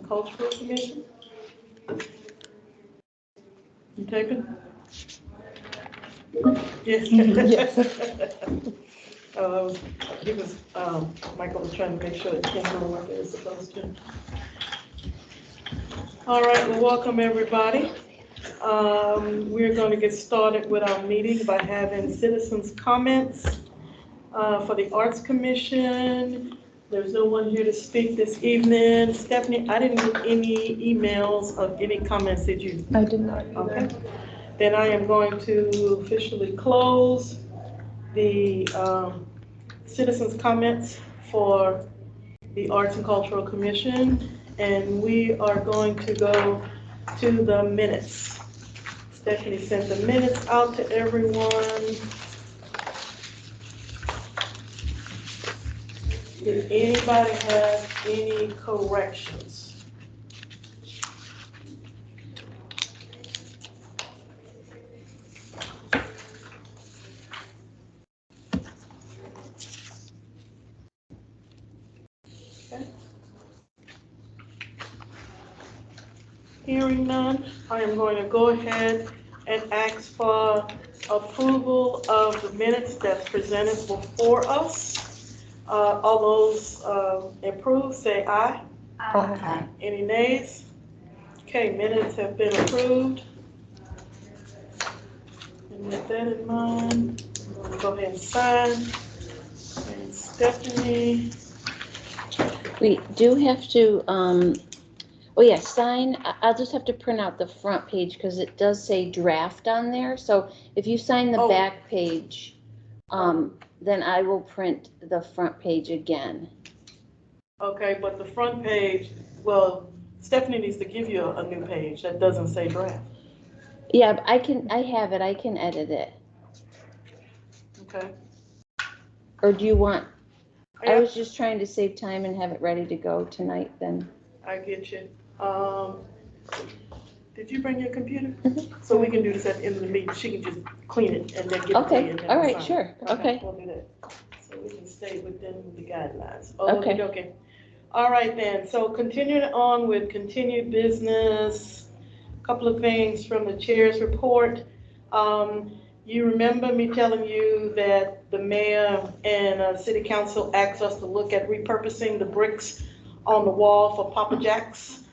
Cultural Commission. You taking? Yes. Yes. Michael was trying to make sure it came on like it was supposed to. All right, well, welcome everybody. We're going to get started with our meeting by having citizens' comments for the Arts Commission. There's no one here to speak this evening. Stephanie, I didn't get any emails of any comments, did you? I did not either. Okay. Then I am going to officially close the citizens' comments for the Arts and Cultural Commission, and we are going to go to the minutes. Stephanie sent the minutes out to everyone. Did anybody have any corrections? Okay. Hearing none, I am going to go ahead and ask for approval of the minutes that's presented before us. All those approved, say aye. Aye. Any nays? Okay, minutes have been approved. And with that in mind, I'm going to go ahead and sign. And Stephanie. We do have to, oh yeah, sign. I'll just have to print out the front page because it does say draft on there. So if you sign the back page, then I will print the front page again. Okay, but the front page, well, Stephanie needs to give you a new page that doesn't say draft. Yeah, but I have it. I can edit it. Okay. Or do you want, Yeah. I was just trying to save time and have it ready to go tonight then. I get you. Did you bring your computer? Mhm. So we can do this at the end of the meeting. She can just clean it and then get it to Okay, you. and then all we'll right, sign it. sure, okay. We'll do that. So we can stay within the guidelines. Okay. Okay. All right then. So continuing on with continued business, a couple of things from the chair's report. You remember me telling you that the mayor and city council asked us to look at repurposing the bricks on the wall for Papa Jack's,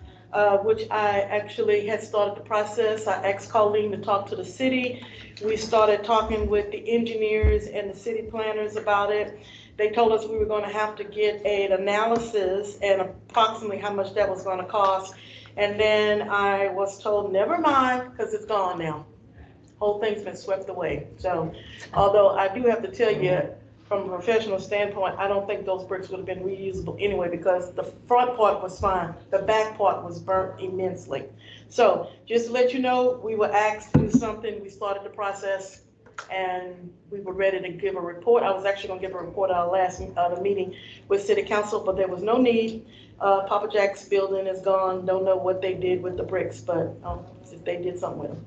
which I actually had started the process. I asked Colleen to talk to the city. We started talking with the engineers and the city planners about it. They told us we were going to have to get an analysis and approximately how much that was going to cost. And then I was told, never mind, because it's gone now. Whole thing's been swept away. So, although I do have to tell you, from a professional standpoint, I don't think those bricks would have been reusable anyway because the front part was fine. The back part was burnt immensely. So, just to let you know, we were asked to do something. We started the process and we were ready to give a report. I was actually going to give a report at our last meeting with City Council, but there was no need. Papa Jack's building is gone. Don't know what they did with the bricks, but they did something with them.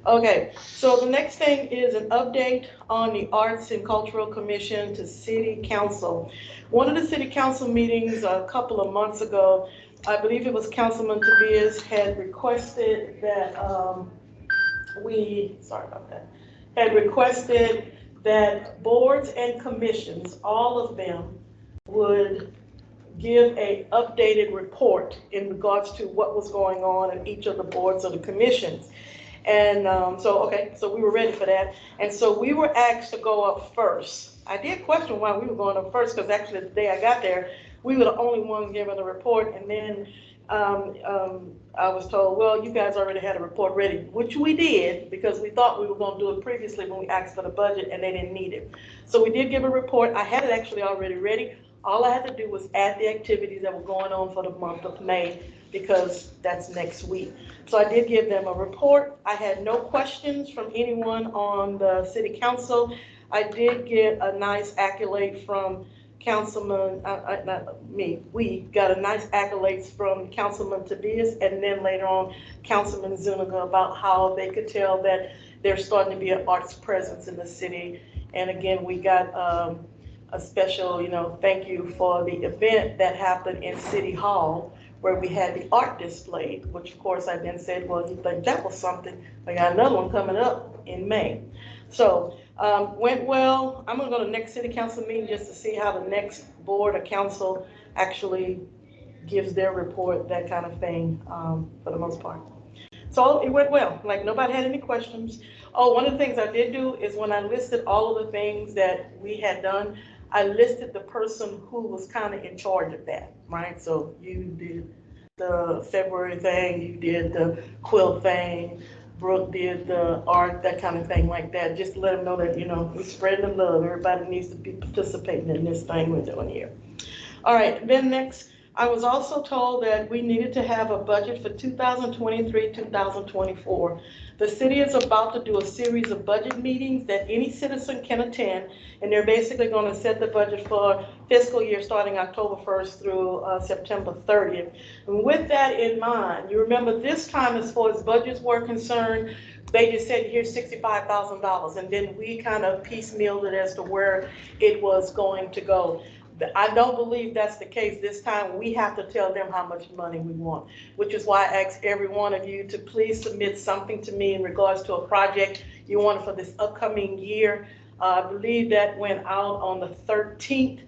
Okay, so the next thing is an update on the Arts and Cultural Commission to City Council. One of the City Council meetings a couple of months ago, I believe it was Councilman Tobias had requested that had requested that boards and commissions, all of them, would give a updated report in regards to what was going on in each of the boards or the commissions. And so we were ready for that. And so we were asked to go up first. I did question why we were going up first, because actually the day I got there, we were the only ones given the report. And then I was told, well, you guys already had a report ready, which we did, because we thought we were going to do it previously when we asked for the budget and they didn't need it. So we did give a report. I had it actually already ready. All I had to do was add the activities that were going on for the month of May, because that's next week. So I did give them a report. I had no questions from anyone on the city council. I did get a nice accolade from Councilman, we got a nice accolades from Councilman Tobias, and then later on Councilman Zuniga, about how they could tell that there's starting to be an arts presence in the city. And again, we got a special, thank you for the event that happened in City Hall, where we had the art displayed, which of course I then said, well, you think that was something? We got another one coming up in May. So went well. I'm gonna go to next city council meeting just to see how the next board or council actually gives their report, that kind of thing, for the most part. So it went well, like nobody had any questions. Oh, one of the things I did do is when I listed all of the things that we had done, I listed the person who was kind of in charge of that, right? So you did the February thing, you did the quilt thing, Brooke did the art, that kind of thing like that, just to let them know that, we're spreading the love. Everybody needs to be participating in this thing we're doing here. All right, then next, I was also told that we needed to have a budget for 2023, 2024. The city is about to do a series of budget meetings that any citizen can attend, and they're basically going to set the budget for fiscal year starting October 1st through September 30th. And with that in mind, you remember this time as far as budgets were concerned, they just said, here's $65,000, and then we kind of piecemealed it as to where it was going to go. I don't believe that's the case this time. We have to tell them how much money we want, which is why I asked every one of you to please submit something to me in regards to a project you want for this upcoming year. I believe that went out on the 13th,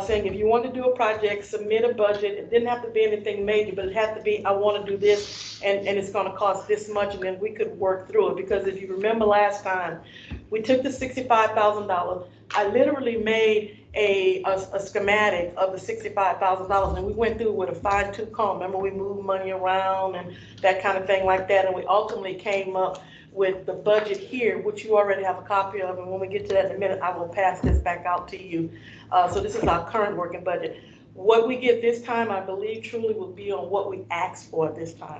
saying if you want to do a project, submit a budget. It didn't have to be anything major, but it had to be, I want to do this, and it's going to cost this much, and then we could work through it. Because if you remember last time, we took the $65,000. I literally made a schematic of the $65,000, and we went through with a fine-tooth comb. Remember, we moved money around and that kind of thing like that, and we ultimately came up with the budget here, which you already have a copy of, and when we get to that in a minute, I will pass this back out to you. So this is our current working budget. What we get this time, I believe truly will be on what we asked for this time,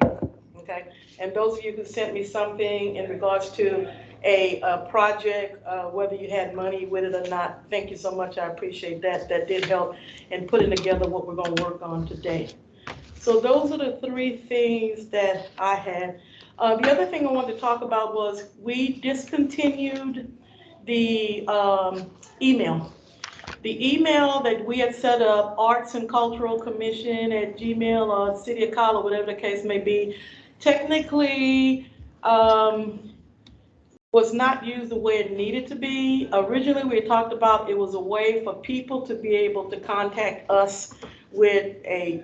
okay? And those of you who sent me something in regards to a project, whether you had money with it or not, thank you so much. I appreciate that. That did help in putting together what we're going to work on today. So those are the three things that I had. The other thing I wanted to talk about was we discontinued the email. The email that we had set up, Arts and Cultural Commission at Gmail or City of College, whatever the case may be, technically was not used the way it needed to be. Originally, we had talked about it was a way for people to be able to contact us with a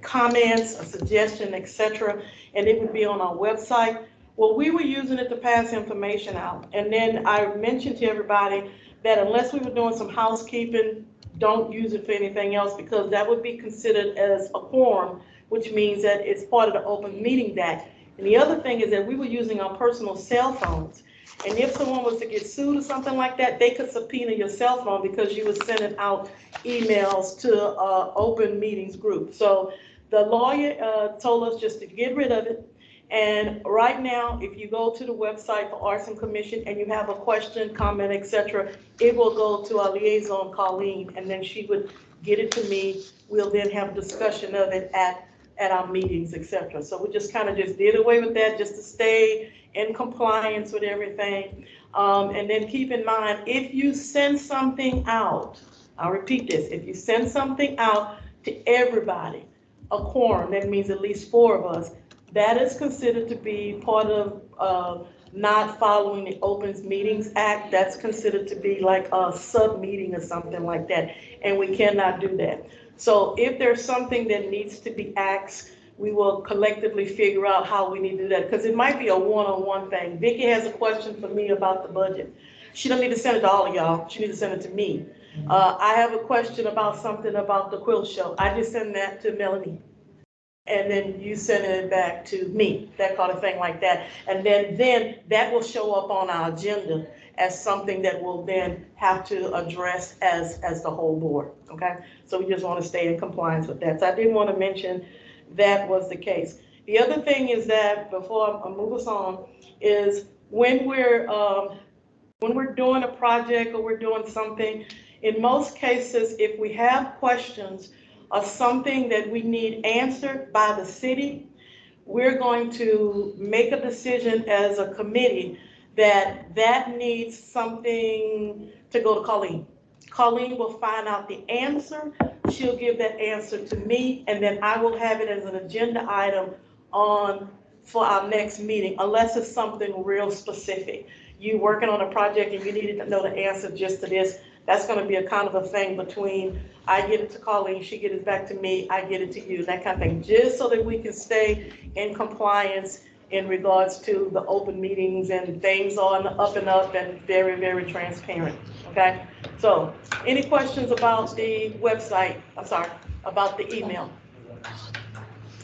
comments, a suggestion, etc., and it would be on our website. Well, we were using it to pass information out. And then I mentioned to everybody that unless we were doing some housekeeping, don't use it for anything else, because that would be considered as a quorum, which means that it's part of the Open Meetings Act. And the other thing is that we were using our personal cell phones. And if someone was to get sued or something like that, they could subpoena your cell phone because you were sending out emails to Open Meetings group. So the lawyer told us just to get rid of it. And right now, if you go to the website for Arts and Commission and you have a question, comment, etc., it will go to our liaison, Colleen, and then she would get it to me. We'll then have a discussion of it at our meetings, etc. So we just kind of just did away with that just to stay in compliance with everything. And then keep in mind, if you send something out, I'll repeat this, if you send something out to everybody, a quorum, that means at least 4 of us, that is considered to be part of not following the Open Meetings Act. That's considered to be like a sub-meeting or something like that, and we cannot do that. So if there's something that needs to be asked, we will collectively figure out how we need to do that, because it might be a one-on-one thing. Vicki has a question for me about the budget. She don't need to send it to all of y'all. She needs to send it to me. I have a question about something about the quilt show. I just send that to Melanie. And then you send it back to me, that kind of thing like that. And then that will show up on our agenda as something that we'll then have to address as the whole board, okay? So we just want to stay in compliance with that. So I did want to mention that was the case. The other thing is that, before I move us on, is when we're doing a project or we're doing something, in most cases, if we have questions or something that we need answered by the city, we're going to make a decision as a committee that needs something to go to Colleen. Colleen will find out the answer. She'll give that answer to me, and then I will have it as an agenda item for our next meeting, unless it's something real specific. You working on a project and you needed to know the answer just to this, that's gonna be a kind of a thing between, I get it to Colleen, she get it back to me, I get it to you, that kind of thing, just so that we can stay in compliance in regards to the open meetings and things on the up and up and very, very transparent, okay? So, any questions about the website, about the email?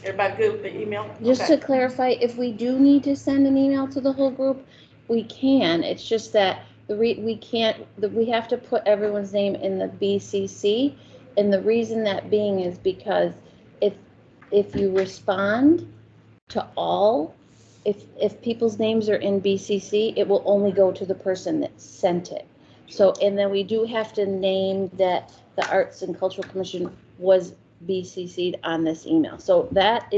Everybody good with the email? Just Okay. to clarify, if we do need to send an email to the whole group, we can. It's just that we have to put everyone's name in the BCC. And the reason that being is because if you respond to all, if people's names are in BCC, it will only go to the person that sent it. So, and then we do have to name that the Arts and Cultural Commission was BCC'd on this email. So that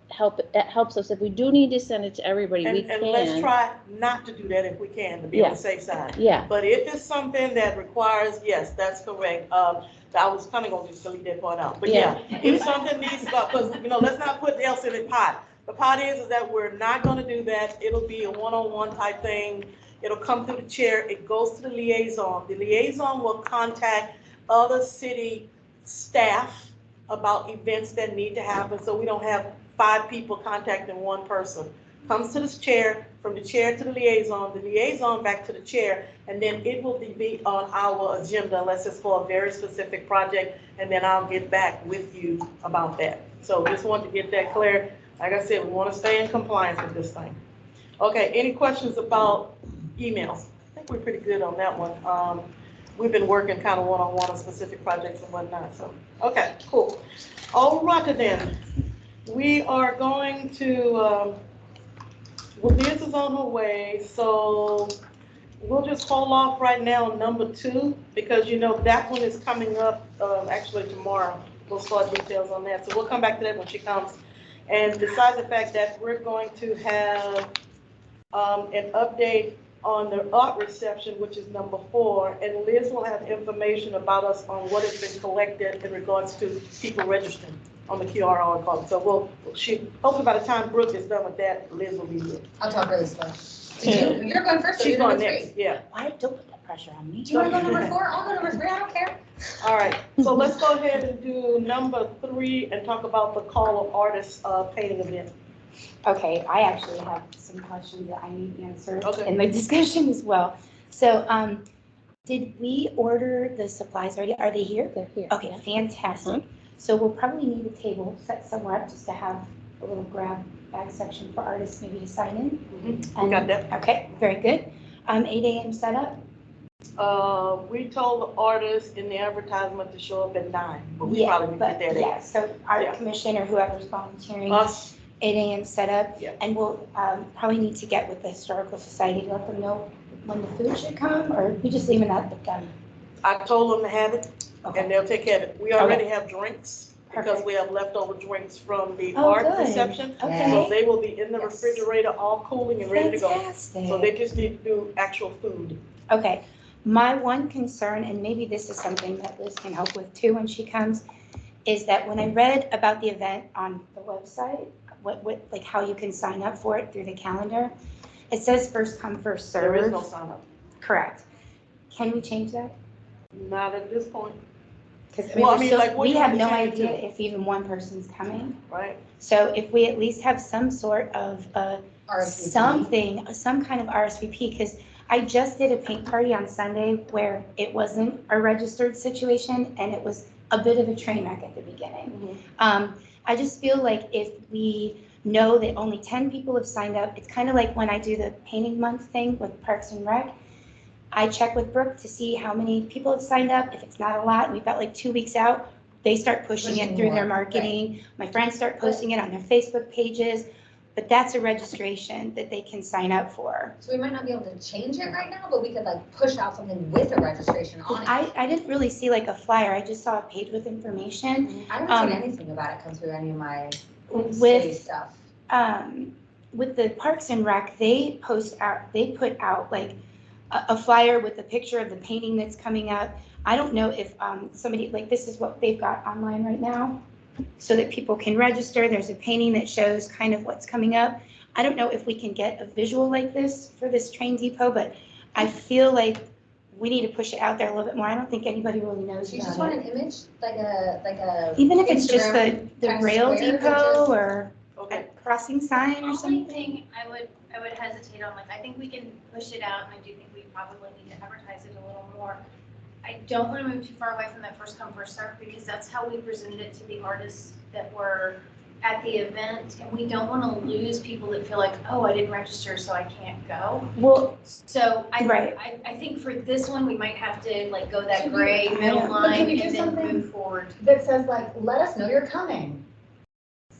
helps us. If we do need to send it to everybody, we can. And let's try not to do that if we can, to be on the safe side. Yeah. But if it's something that requires, yes, that's correct. I was kind of gonna just delete that part out, but yeah, if something needs to go, because, let's not put else in the pot. The pot is that we're not gonna do that. It'll be a one-on-one type thing. It'll come through the chair. It goes to the liaison. The liaison will contact other city staff about events that need to happen, so we don't have 5 people contacting one person. Comes to this chair, from the chair to the liaison back to the chair, and then it will be on our agenda unless it's for a very specific project, and then I'll get back with you about that. So just wanted to get that clear. Like I said, we want to stay in compliance with this thing. Okay, any questions about emails? I think we're pretty good on that one. We've been working kind of one-on-one on specific projects and whatnot, so, okay, cool. All right, then. We are going to, well, Liz is on her way, so we'll just hold off right now on number 2, because that one is coming up actually tomorrow. We'll start details on that, so we'll come back to that when she comes. And besides the fact that we're going to have an update on the art reception, which is number 4, and Liz will have information about us on what has been collected in regards to people registering on the QRR call. So hopefully by the time Brooke is done with that, Liz will be good. I'll talk really slow. You're going first. She's going next, yeah. Why don't put that pressure on me? Do you want to go number 4? I'll go number 3. I don't care. All right, so let's go ahead and do number 3 and talk about the Call of Artists painting event. Okay, I actually have some questions that I need answered Okay. in the discussion as well. So, did we order the supplies already? Are they here? They're here. Okay, fantastic. So we'll probably need a table set somewhere up just to have a little grab bag section for artists maybe to sign in. We got that. Okay, very good. 8 a.m. setup? We told the artists in the advertisement to show up at 9, but we probably need to get there at 8. Yeah, so art Yeah. commission or whoever's volunteering. Us, 8 a.m. setup. Yeah. And we'll probably need to get with the Historical Society to let them know when the food should come, or we just leaving that with them? I told them to have it, Okay. and they'll take care of it. We already have drinks, because Perfect. we have leftover drinks from the Oh, art good. reception. So Okay. they will be in the Yes. refrigerator, all cooling and ready to go. Fantastic. So they just need to do actual food. Okay. My one concern, and maybe this is something that Liz can help with too when she comes, is that when I read about the event on the website, like how you can sign up for it through the calendar, it says first come, first serve. There is no sign up. Correct. Can we change that? Not at this point, Because Well, I mean, like, what we do you have want no to change it idea to? if even one person's coming. right? So if we at least have some sort of RSVP. something, some kind of RSVP, because I just did a paint party on Sunday where it wasn't a registered situation and it was a bit of a train wreck at the beginning. I just feel like if we know that only 10 people have signed up, it's kind of like when I do the painting month thing with Parks and Rec. I check with Brooke to see how many people have signed up. If it's not a lot, we've got like 2 weeks out, they start pushing it Pushing through their more, marketing. My friends start posting it on their Facebook pages, but that's a registration that they can sign up for. So we might not be able to change it right now, but we could like push out something with a registration on it. I didn't really see like a flyer, I just saw a page with information. I haven't seen anything about it come through any of my city With, stuff. with the Parks and Rec, they put out like a flyer with a picture of the painting that's coming up. I don't know if somebody, like this is what they've got online right now, so that people can register. There's a painting that shows kind of what's coming up. I don't know if we can get a visual like this for this train depot, but I feel like we need to push it out there a little bit more. I don't think anybody really knows Do you just about want it. an image, like a? Even if it's just Instagram the Times rail Square, depot just- or a Okay, crossing sign or Only something. thing I would hesitate on, like, I think we can push it out, and I do think we probably need to advertise it a little more. I don't want to move too far away from that first come, first serve, because that's how we presented it to the artists that were at the event, and we don't want to lose people that feel like, oh, I didn't register, so I can't go. Well, So Right. I think for this one, we might have to like go that Should we- gray middle But can line we do and then something? move forward. That says like, let us know you're coming.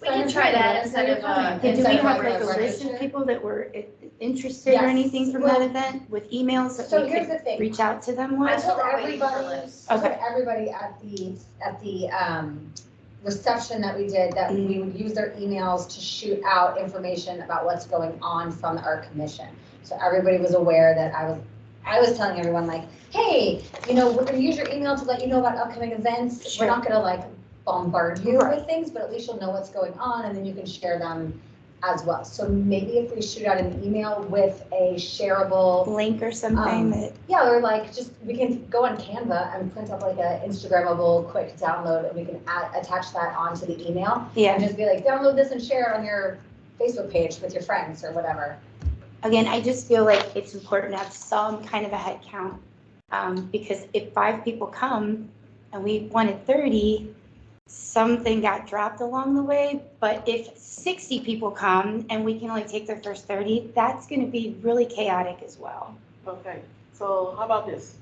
We can try Let that us know instead you're of, coming. do we Instead of have like having a list register. of people that were interested or Yes. anything from that event with emails that So we here's could the thing. reach out to them I with? told We're waiting for everybody, lists. I told Okay. everybody at the reception that we did, that we would use their emails to shoot out information about what's going on from the art commission. So everybody was aware that I was telling everyone like, hey, we're gonna use your email to let you know about upcoming events. Sure. We're not gonna like bombard you Right. with things, but at least you'll know what's going on and then you can share them as well. So maybe if we shoot out an email with a shareable, Link or something that, yeah, or like we can go on Canva and print up like a Instagrammable quick download and we can attach that onto the email. And yeah. just be like, download this and share it on your Facebook page with your friends or whatever. Again, I just feel like it's important to have some kind of a head count. Because if 5 people come and we wanted 30, something got dropped along the way. But if 60 people come and we can only take their first 30, that's gonna be really chaotic as well. okay, so how about this?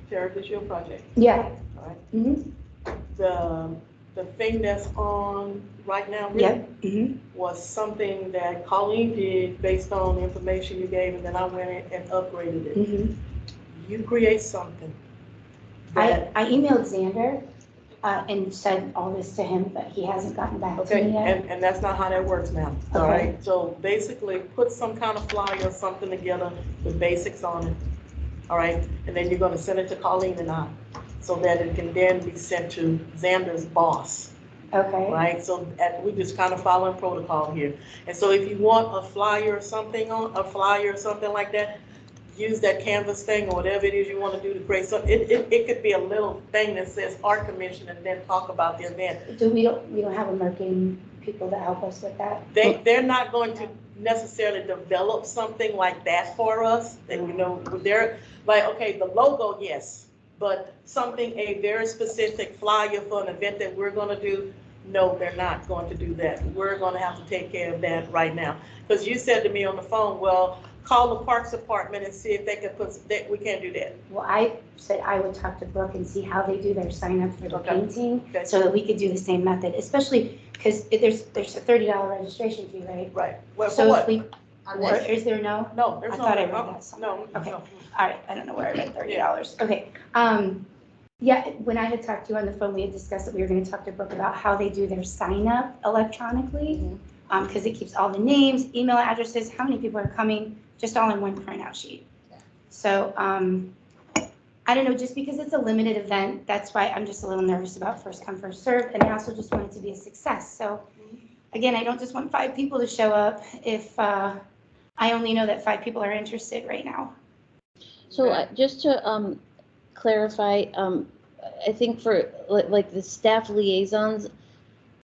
Jared, this your project, Yeah. all right? Mm-hmm. The thing that's on right now, really, Yep. Mm-hmm. was something that Colleen did based on the information you gave, and then I went in and upgraded it. Mm-hmm. You create something that, I emailed Xander and said all this to him, but he hasn't gotten back to okay, me yet. and that's not how that works now, all Okay. right? So basically, put some kind of flyer or something together with basics on it, all right? And then you're gonna send it to Colleen and I, so that it can then be sent to Xander's boss, Okay. right? So we just kind of following protocol here. And so if you want a flyer or something like that, use that canvas thing or whatever it is you want to do to create something. It could be a little thing that says art commission and then talk about the event. We don't have a marketing people that help us with that? They're not going to necessarily develop something like that for us. And they're like, okay, the logo, yes, but something, a very specific flyer for an event that we're gonna do, no, they're not going to do that. We're gonna have to take care of that right now. Because you said to me on the phone, well, call the Parks Department and see if they can we can't do that. Well, I said I would talk to Brooke and see how they do their sign up for the Okay. painting, Okay. so that we could do the same method, especially because there's a $30 registration fee, right? Right, well, for So if what? we, On or this, is there no? No, there's I no. thought I read that somewhere. No, Okay. no. All right, I don't know where I read $30. Okay, yeah, when I had talked to you on the phone, we had discussed that we were gonna talk to Brooke about how they do their sign up electronically. Because it keeps all the names, email addresses, how many people are coming, just all in one printout sheet. Yeah. So, I don't know, just because it's a limited event, that's why I'm just a little nervous about first come, first served, and I also just want it to be a success. So, again, I don't just want 5 people to show up if I only know that 5 people are interested right now. So just to clarify, I think for like the staff liaisons,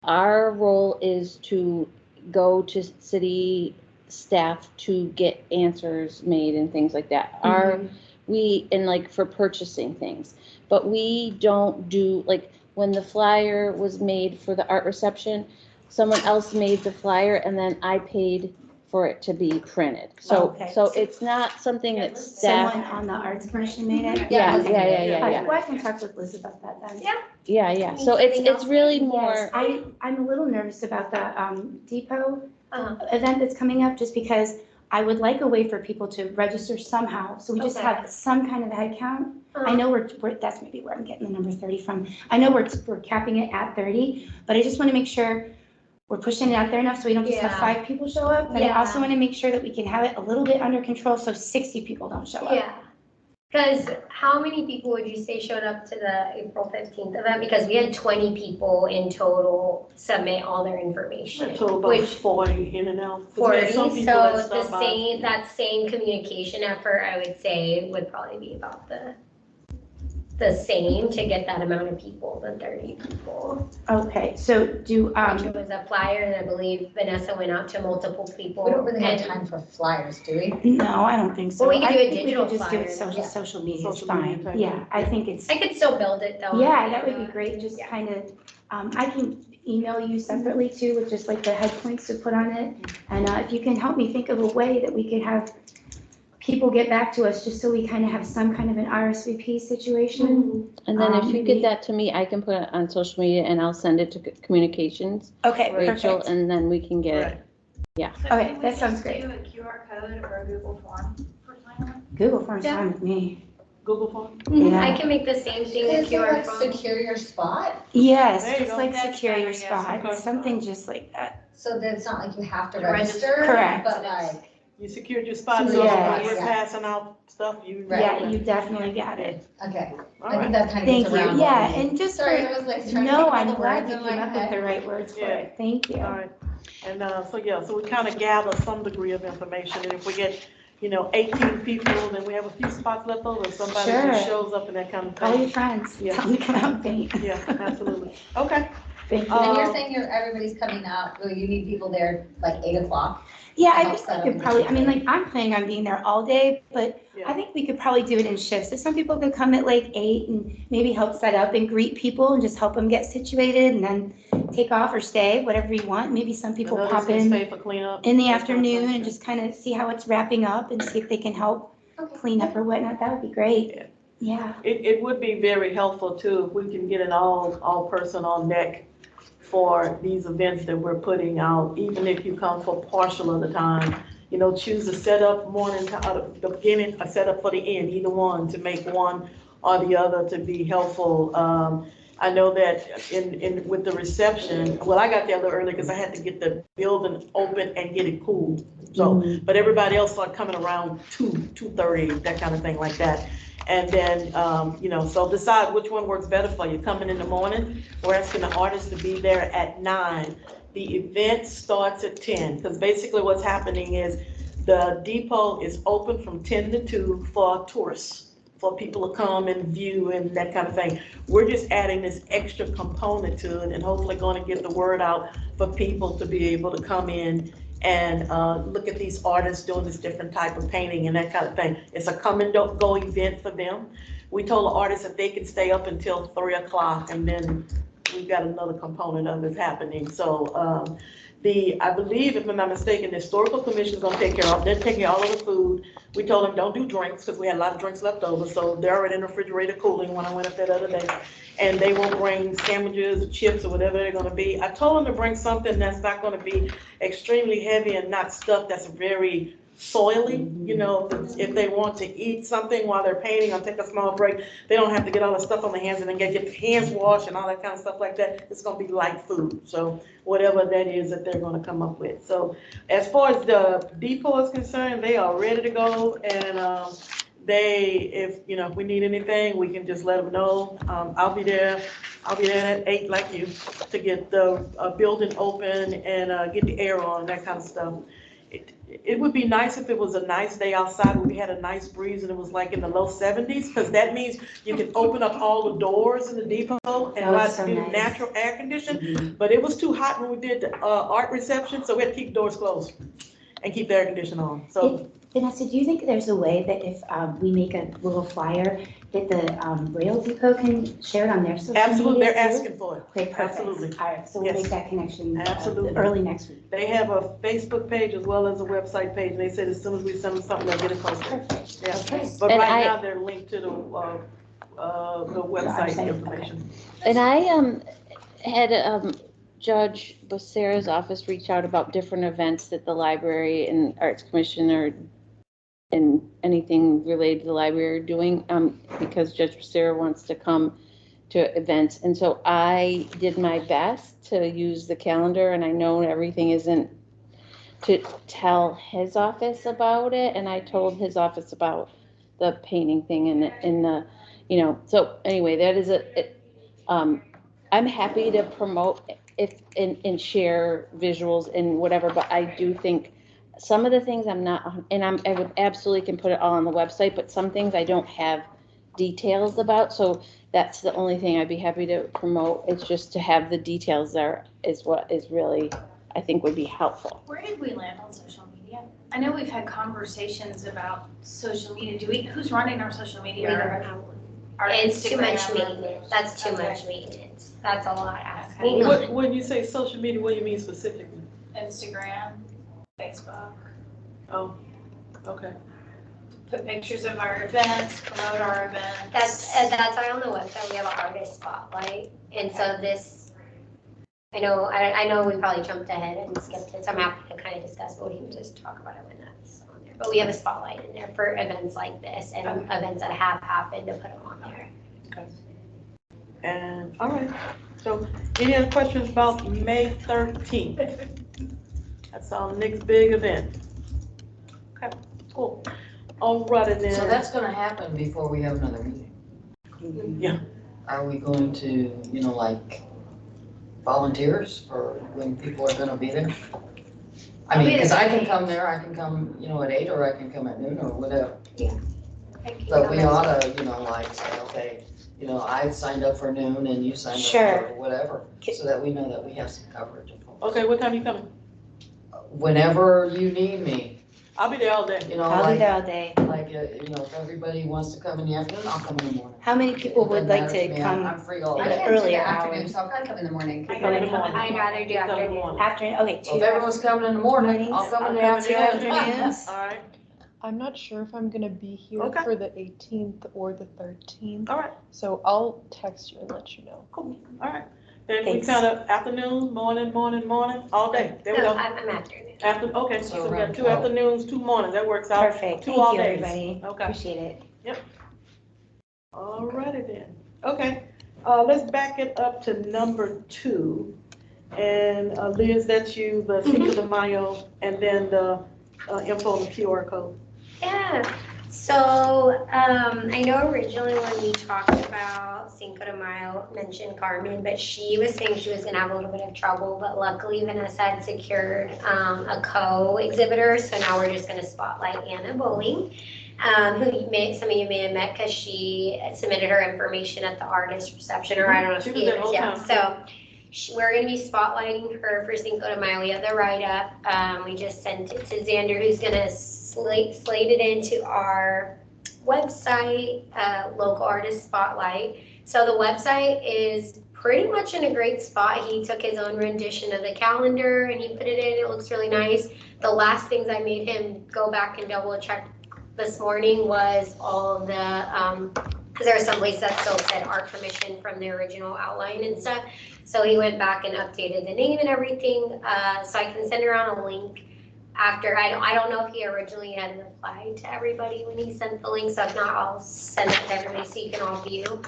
our role is to go to city staff to get answers made and things like that. And like for purchasing things, but we don't do, like when the flyer was made for the art reception, someone else made the flyer and then I paid for it to be printed. So, Okay. so it's not something that staff. Someone on the Arts Commission made it? Yeah, okay. yeah. All right, well, I can talk with Liz about that then. Yeah. So it's really Yes, more, I'm a little nervous about the depot Uh-huh. event that's coming up, just because I would like a way for people to register somehow, so we just Okay. have some kind of a head count. I know we're, that's maybe where I'm getting the number 30 from. I know we're capping it at 30, but I just want to make sure we're pushing it out there enough so we don't just have Yeah. 5 people show up. But I also Yeah. want to make sure that we can have it a little bit under control so 60 people don't show up. Yeah. Because how many people would you say showed up to the April 15th event? Because we had 20 people in total submit all their information. So about Which 40 in and out. 'Cause we had 40, some so people that the stopped by. same, that same communication effort, I would say, would probably be about the same to get that amount of people, the 30 people. Okay, so do, Which was a flyer, and I believe Vanessa went out to multiple people. We don't really have and- time for flyers, do we? no, I don't think so. Well, we could do a I think digital could just do it flyer. Yeah. social media is Social media fine. type Yeah, thing. I think it's, I could still build it though. yeah, that would be great, just Yeah. kind of, I can email you separately too with just like the head points to put on it. And if you can help me think of a way that we could have people get back to us, just so we kind of have some kind of an RSVP situation. And then if you maybe- get that to me, I can put it on social media and I'll send it to communications, Okay, Rachel, perfect. and then we can get it. Right. So Okay, can we that sounds just great. do a QR code or a Google form for sign-up? Google Form's Yeah. fine with me. Google Form? Yeah. I can make the same thing with Is it QR like code. secure your spot? Yes, There you just go. like That's secure your better, yes, spot, okay. something just like that. So that it's not like you have to Like register? register. Correct. But like, You secured your spot, so Yes. when we're passing out stuff, you. Right. Yeah, you definitely got it. okay, All I think right. that kind of Thank gets you. around. Yeah, what we- and just Sorry, for, I was like trying to no, think of I'm the glad words you in came my up with head. the right words for Yeah. it. Thank you. All right, and, so we kind of gather some degree of information, and if we get, 18 people, then we have a few spots left over, somebody just Sure. shows up and that kind of Call your thing. friends, Yeah. tell them to come out and paint. Yeah, absolutely. Okay. Thank you. And you're Um, saying everybody's coming out, well, you need people there like 8 o'clock? Yeah, I help think set we up could the probably, I mean, meeting. like, I'm planning on being there all day, but I Yeah. think we could probably do it in shifts. If some people could come at like 8 and maybe help set up and greet people and just help them get situated and then take off or stay, whatever you want. Maybe some people And others pop can in stay for cleanup. in the that kind of afternoon thing. and just kind of see how it's wrapping up and see if they can help Okay. clean up or whatnot. That would be great. Yeah. Yeah. It would be very helpful too, if we can get an all person on deck for these events that we're putting out, even if you come for partial of the time. Choose a setup morning, the beginning, a setup for the end, either one, to make one or the other to be helpful. I know that with the reception, well, I got there a little early because I had to get the building open and get it cool. So, but everybody else started coming around 2:30, that kind of thing like that. And then, so decide which one works better for you. Coming in the morning, we're asking the artists to be there at 9. The event starts at 10, because basically what's happening is the depot is open from 10 to 2 for tourists, for people to come and view and that kind of thing. We're just adding this extra component to it and hopefully going to get the word out for people to be able to come in and look at these artists doing this different type of painting and that kind of thing. It's a come and go event for them. We told the artists that they can stay up until 3 o'clock, and then we've got another component of it happening. So I believe, if I'm not mistaken, the historical commission is gonna take care of, they're taking all of the food. We told them, don't do drinks, because we had a lot of drinks left over, so they're already in the refrigerator cooling when I went up that other day. And they will bring sandwiches, chips, or whatever they're gonna be. I told them to bring something that's not gonna be extremely heavy and not stuff that's very soily. If they want to eat something while they're painting or take a small break, they don't have to get all the stuff on their hands and then get their hands washed and all that kind of stuff like that. It's gonna be light food, so whatever that is that they're gonna come up with. So as far as the depot is concerned, they are ready to go, and if we need anything, we can just let them know. I'll be there at 8 like you, to get the building open and get the air on, that kind of stuff. It would be nice if it was a nice day outside where we had a nice breeze and it was like in the low 70s, because that means you can open up all the doors in the depot and Oh, allow it's it so to be nice. natural air conditioning. But it was too hot when we did the art reception, so we had to keep doors closed and keep the air conditioning on. So Vanessa, do you think there's a way that if we make a little flyer, that the rail depot can share it on their social media? absolutely, they're too? asking for it. Okay, perfect. Absolutely. All right, so we'll Yes. make that connection Absolutely. early next week. They have a Facebook page as well as a website page, and they said as soon as we send them something, they'll get it posted. Perfect. Yeah. Okay. But And right I- now, they're linked to the website website, information. And I had Judge Becerra's office reach out about different events that the library and Arts Commission and anything related to the library are doing, because Judge Becerra wants to come to events. And so I did my best to use the calendar, and I know everything isn't to tell his office about it, and I told his office about the painting thing in the, so anyway, that is I'm happy to promote if, and share visuals and whatever, but I do think some of the things I'm not, and I would absolutely can put it all on the website, but some things I don't have details about, so that's the only thing I'd be happy to promote. It's just to have the details there is what is really, I think would be helpful. Where did we land on social media? I know we've had conversations about social media. Who's running our social We media? don't have one. Our It's too much Instagram? maintenance. That's too Okay. much maintenance. That's a lot Okay. asking. When you say social media, what do you mean specifically? Instagram, Facebook, Oh, okay. put pictures of our events, promote our events. That's why on the website we have an artist spotlight, and so this, I know we probably jumped ahead and skipped it, so I'm happy to kind of discuss, but we can just talk about it when that's on there. But we have a spotlight in there for events like this and events that have happened to put them on there. And, all right, so any other questions about May 13th? That's our next big event. Okay, cool. All right, and then. So that's gonna happen before we have another meeting. Yeah. Are we going to, like volunteers for when people are gonna be there? I I'll mean, be because there I at can 8. come there, I can come, at 8, or I can come at noon, or whatever. I can But come we as- ought to, like, say, okay, I signed up for noon and you signed up Sure. for whatever, so that we know that we have some coverage. Okay, what time you coming? Whenever you need me, I'll be there all day. I'll be there all day. if everybody wants to come in the afternoon, I'll come in the morning. How many people would Doesn't like matter to me. come I'm free all I in day. the can't do the earlier afternoon, hours? so I'll probably come in the morning. Come in the morning. I'd rather do Come in the afternoon. morning. Afternoon, okay, Well, two if everyone's coming in the morning, mornings, I'll come in the I'll come in the afternoon. afternoons. All right, I'm not sure if I'm gonna be here Okay. for the 18th or the 13th, all right, so I'll text you and let you know. cool, all right. Then we Thanks. kind of afternoon, morning, all day. There we No, go. I'm afternoon. Okay, so we got around 2 12. afternoons, 2 mornings, that works out. Perfect, 2 thank all you, days. everybody. Okay. Appreciate it. All righty then. Okay, let's back it up to number 2. And Liz, that's you, the Cinco de Mayo, and then the info on the QR code. Yeah, so, I know originally when we talked about Cinco de Mayo, mentioned Carmen, but she was saying she was gonna have a little bit of trouble, but luckily Vanessa had secured, a co-exhibitor, so now we're just gonna spotlight Anna Bowling, who some of you may have met, cause she submitted her information at the artist reception, or I don't know if She she was gave there it, all yeah, time. so. We're gonna be spotlighting her for Cinco de Mayo. We have the write-up. We just sent it to Xander, who's gonna slate it into our website, local artist spotlight. So the website is pretty much in a great spot. He took his own rendition of the calendar and he put it in. It looks really nice. The last things I made him go back and double check this morning was all of the, because there are some places that still said art commission from the original outline and stuff. So he went back and updated the name and everything. So I can send around a link after. I don't know if he originally had replied to everybody when he sent the link. So if not, I'll send it to everybody so you can all view.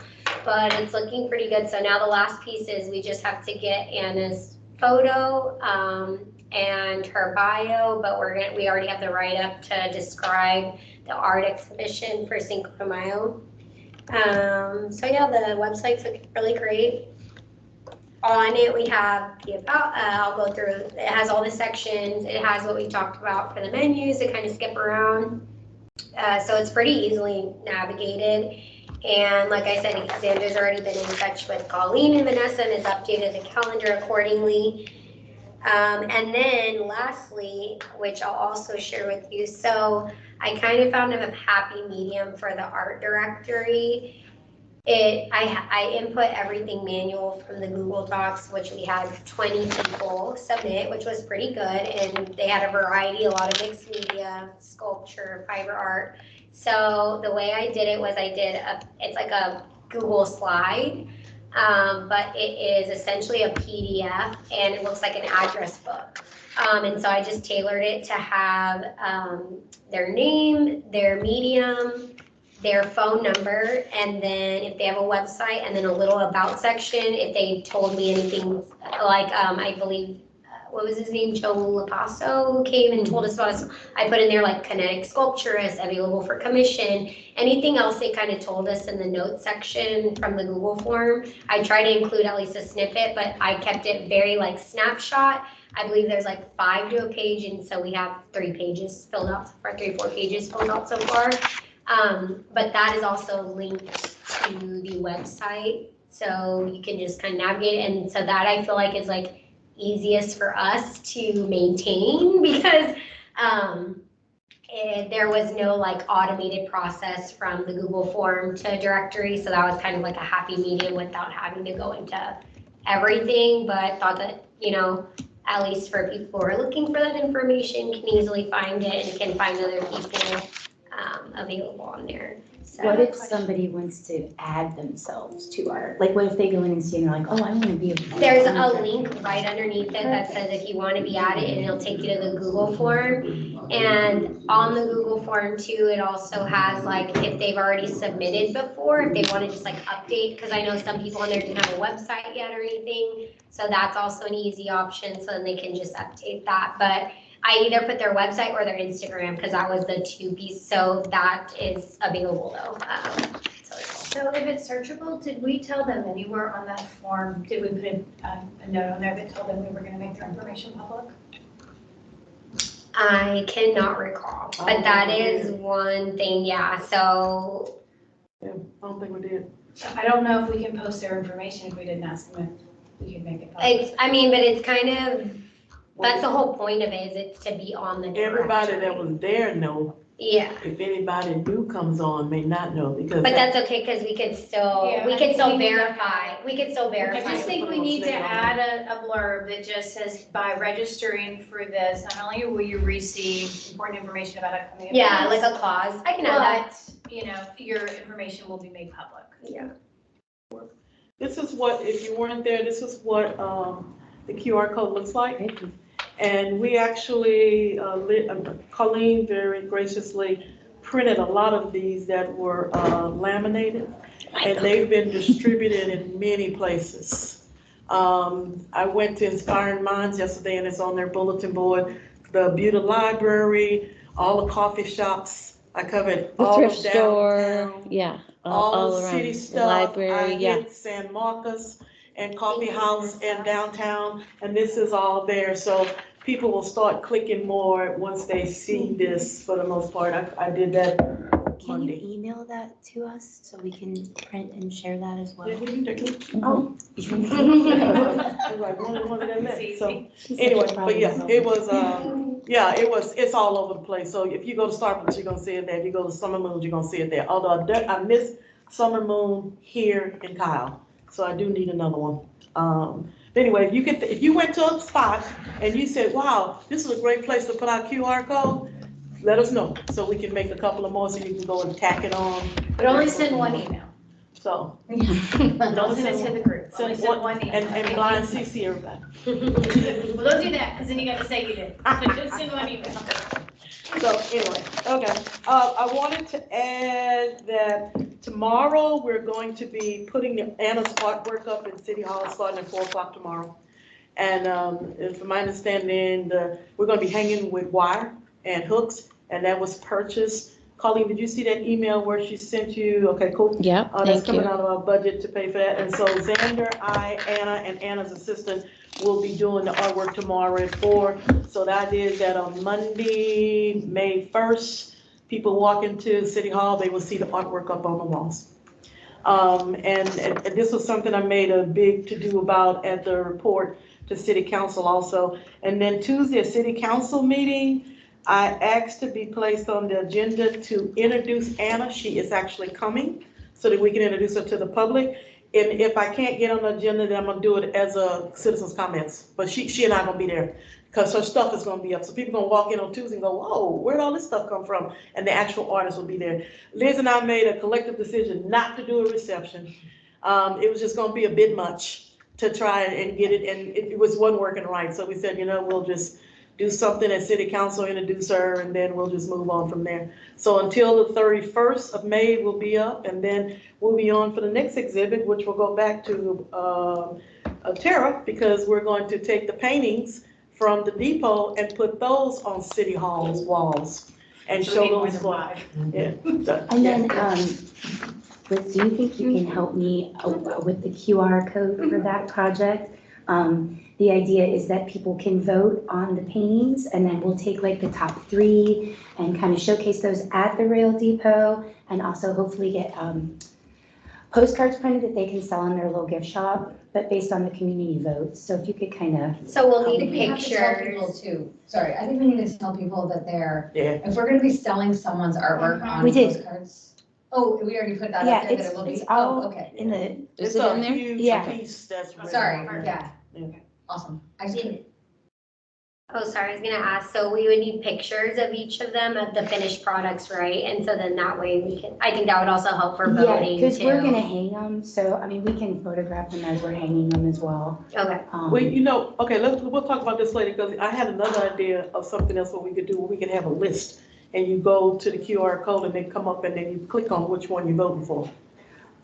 But it's looking pretty good. So now the last piece is we just have to get Anna's photo and her bio. But we already have the write-up to describe the art exhibition for Cinco de Mayo. So yeah, the website's looking really great. On it, we have the about, I'll go through, it has all the sections, it has what we talked about for the menus to kind of skip around. So it's pretty easily navigated. And like I said, Xander's already been in touch with Colleen and Vanessa and has updated the calendar accordingly. And then lastly, which I'll also share with you, so I kind of found a happy medium for the art directory. I input everything manual from the Google Docs, which we had 20 people submit, which was pretty good. And they had a variety, a lot of mixed media, sculpture, fiber art. So the way I did it was it's like a Google slide, but it is essentially a PDF and it looks like an address book. And so I just tailored it to have their name, their medium, their phone number, and then if they have a website, and then a little about section, if they told me anything, like, I believe, what was his name, Joe Lapasso, who came and told us about us. I put in there like kinetic sculpturist, available for commission, anything else they kind of told us in the notes section from the Google form. I try to include at least a snippet, but I kept it very like snapshot. I believe there's like 5 to a page, and so we have 3 pages filled out, or 4 pages filled out so far. But that is also linked to the website, so you can just kind of navigate it, and so that I feel like is like easiest for us to maintain, because there was no like automated process from the Google form to directory, so that was kind of like a happy medium without having to go into everything, but thought that, you know, at least for people who are looking for that information, can easily find it and can find other people available on there. So, What if somebody wants to add themselves to our, like, what if they go in and see and they're like, oh, I want to be a. there's a link right underneath it that says if you want to be added, and it'll take you to the Google form. And on the Google form too, it also has like if they've already submitted before, if they want to just like update, because I know some people on there didn't have a website yet or anything. So that's also an easy option, so then they can just update that. But I either put their website or their Instagram, because that was the 2 piece, so that is available though. So if it's searchable, did we tell them anywhere on that form, did we put a note on there that told them we were gonna make their information public? I cannot recall, but that is one thing, yeah, so. Yeah, I don't think we did. I don't know if we can post their information if we didn't ask them if we could make it public. It's, I mean, but it's kind of, that's the whole point of it, is it's to be on the directory. Everybody that was there know. Yeah, If anybody new comes on, may not know, because. but that's okay, because we could still, Yeah, we I could think still we need to verify, we could still I verify. just think we need to add a blurb that just says, by registering for this, not only will you receive important information about upcoming events. Yeah, like a clause, I can add that. But, you know, your information will be made public. Yeah. This is what, if you weren't there, this is what the QR code looks like. And we actually, Colleen very graciously printed a lot of these that were laminated, and they've been distributed in many places. I went to Inspiring Minds yesterday, and it's on their bulletin board, the Beauty Library, all the coffee shops. I covered The all thrift of store, downtown. yeah, All all the around, city the stuff. library, I yeah. hit San Marcos and Coffee House in downtown, and this is all there. So people will start clicking more once they see this, for the most part. I did that Can you Monday. email that to us so we can print and share that as well? Yeah, we can take it. Oh. I was like, one of them there. So anyway, but yeah, it was, it's all over the place. So if you go to Starbucks, you're gonna see it there. If you go to Summer Moon, you're gonna see it there. Although I miss Summer Moon here in Kyle, so I do need another one. But anyway, if you went to a spot and you said, wow, this is a great place to put our QR code, let us know, so we can make a couple of more, so you can go and tack it on. But only send one email. So, Don't send it to the group. Only send one email. and blind CC everybody. Well, don't do that, because then you got to say you did. Just send one email. So anyway, okay, I wanted to add that tomorrow, we're going to be putting Anna's artwork up in City Hall, starting at 4:00 tomorrow. And from my understanding, we're gonna be hanging with wire and hooks, and that was purchased. Colleen, did you see that email where she sent you? Okay, cool. Yeah, That's thank coming you. out of our budget to pay for that. And so Xander, Anna, and Anna's assistant will be doing the artwork tomorrow at 4. So the idea is that on Monday, May 1st, people walk into City Hall, they will see the artwork up on the walls. And this was something I made a big to-do about at the report to City Council also. And then Tuesday, a City Council meeting, I asked to be placed on the agenda to introduce Anna. She is actually coming so that we can introduce her to the public. And if I can't get on the agenda, then I'm gonna do it as a citizen's comments. But she and I gonna be there because her stuff is gonna be up. So people gonna walk in on Tuesday and go, whoa, where'd all this stuff come from? And the actual artist will be there. Liz and I made a collective decision not to do a reception. It was just gonna be a bit much to try and get it, and it wasn't working right. So we said, we'll just do something at city council, introduce her, and then we'll just move on from there. So until the 31st of May, we'll be up, and then we'll be on for the next exhibit, which will go back to Tara, because we're going to take the paintings from the depot and put those on City Hall's walls and show those. Yeah. And then, Liz, do you think you can help me with the QR code for that project? The idea is that people can vote on the paintings, and then we'll take like the top 3 and kind of showcase those at the Rail Depot, and also hopefully get postcards printed that they can sell in their little gift shop, but based on the community votes. So if you could kind of. So we'll need We have to tell people pictures. too, sorry, I think we need to tell people that Yeah. if we're gonna be selling someone's artwork on We did. postcards. Oh, we already put that Yeah, up there, that it will be, it's all oh, okay. in the, It's Is it a in there? huge Yeah. piece that's. written Sorry, on yeah, Yeah. awesome. I just couldn't. Oh, sorry, I was gonna ask, so we would need pictures of each of them of the finished products, right? And so then that way we can, I think that would also help for yeah, voting too. because we're gonna hang them, so, I mean, we can photograph them as we're hanging them as well. Okay, Well, you know, okay, we'll talk about this later, because I had another idea of something else what we could do, where we could have a list, and you go to the QR code and they come up and then you click on which one you're voting for.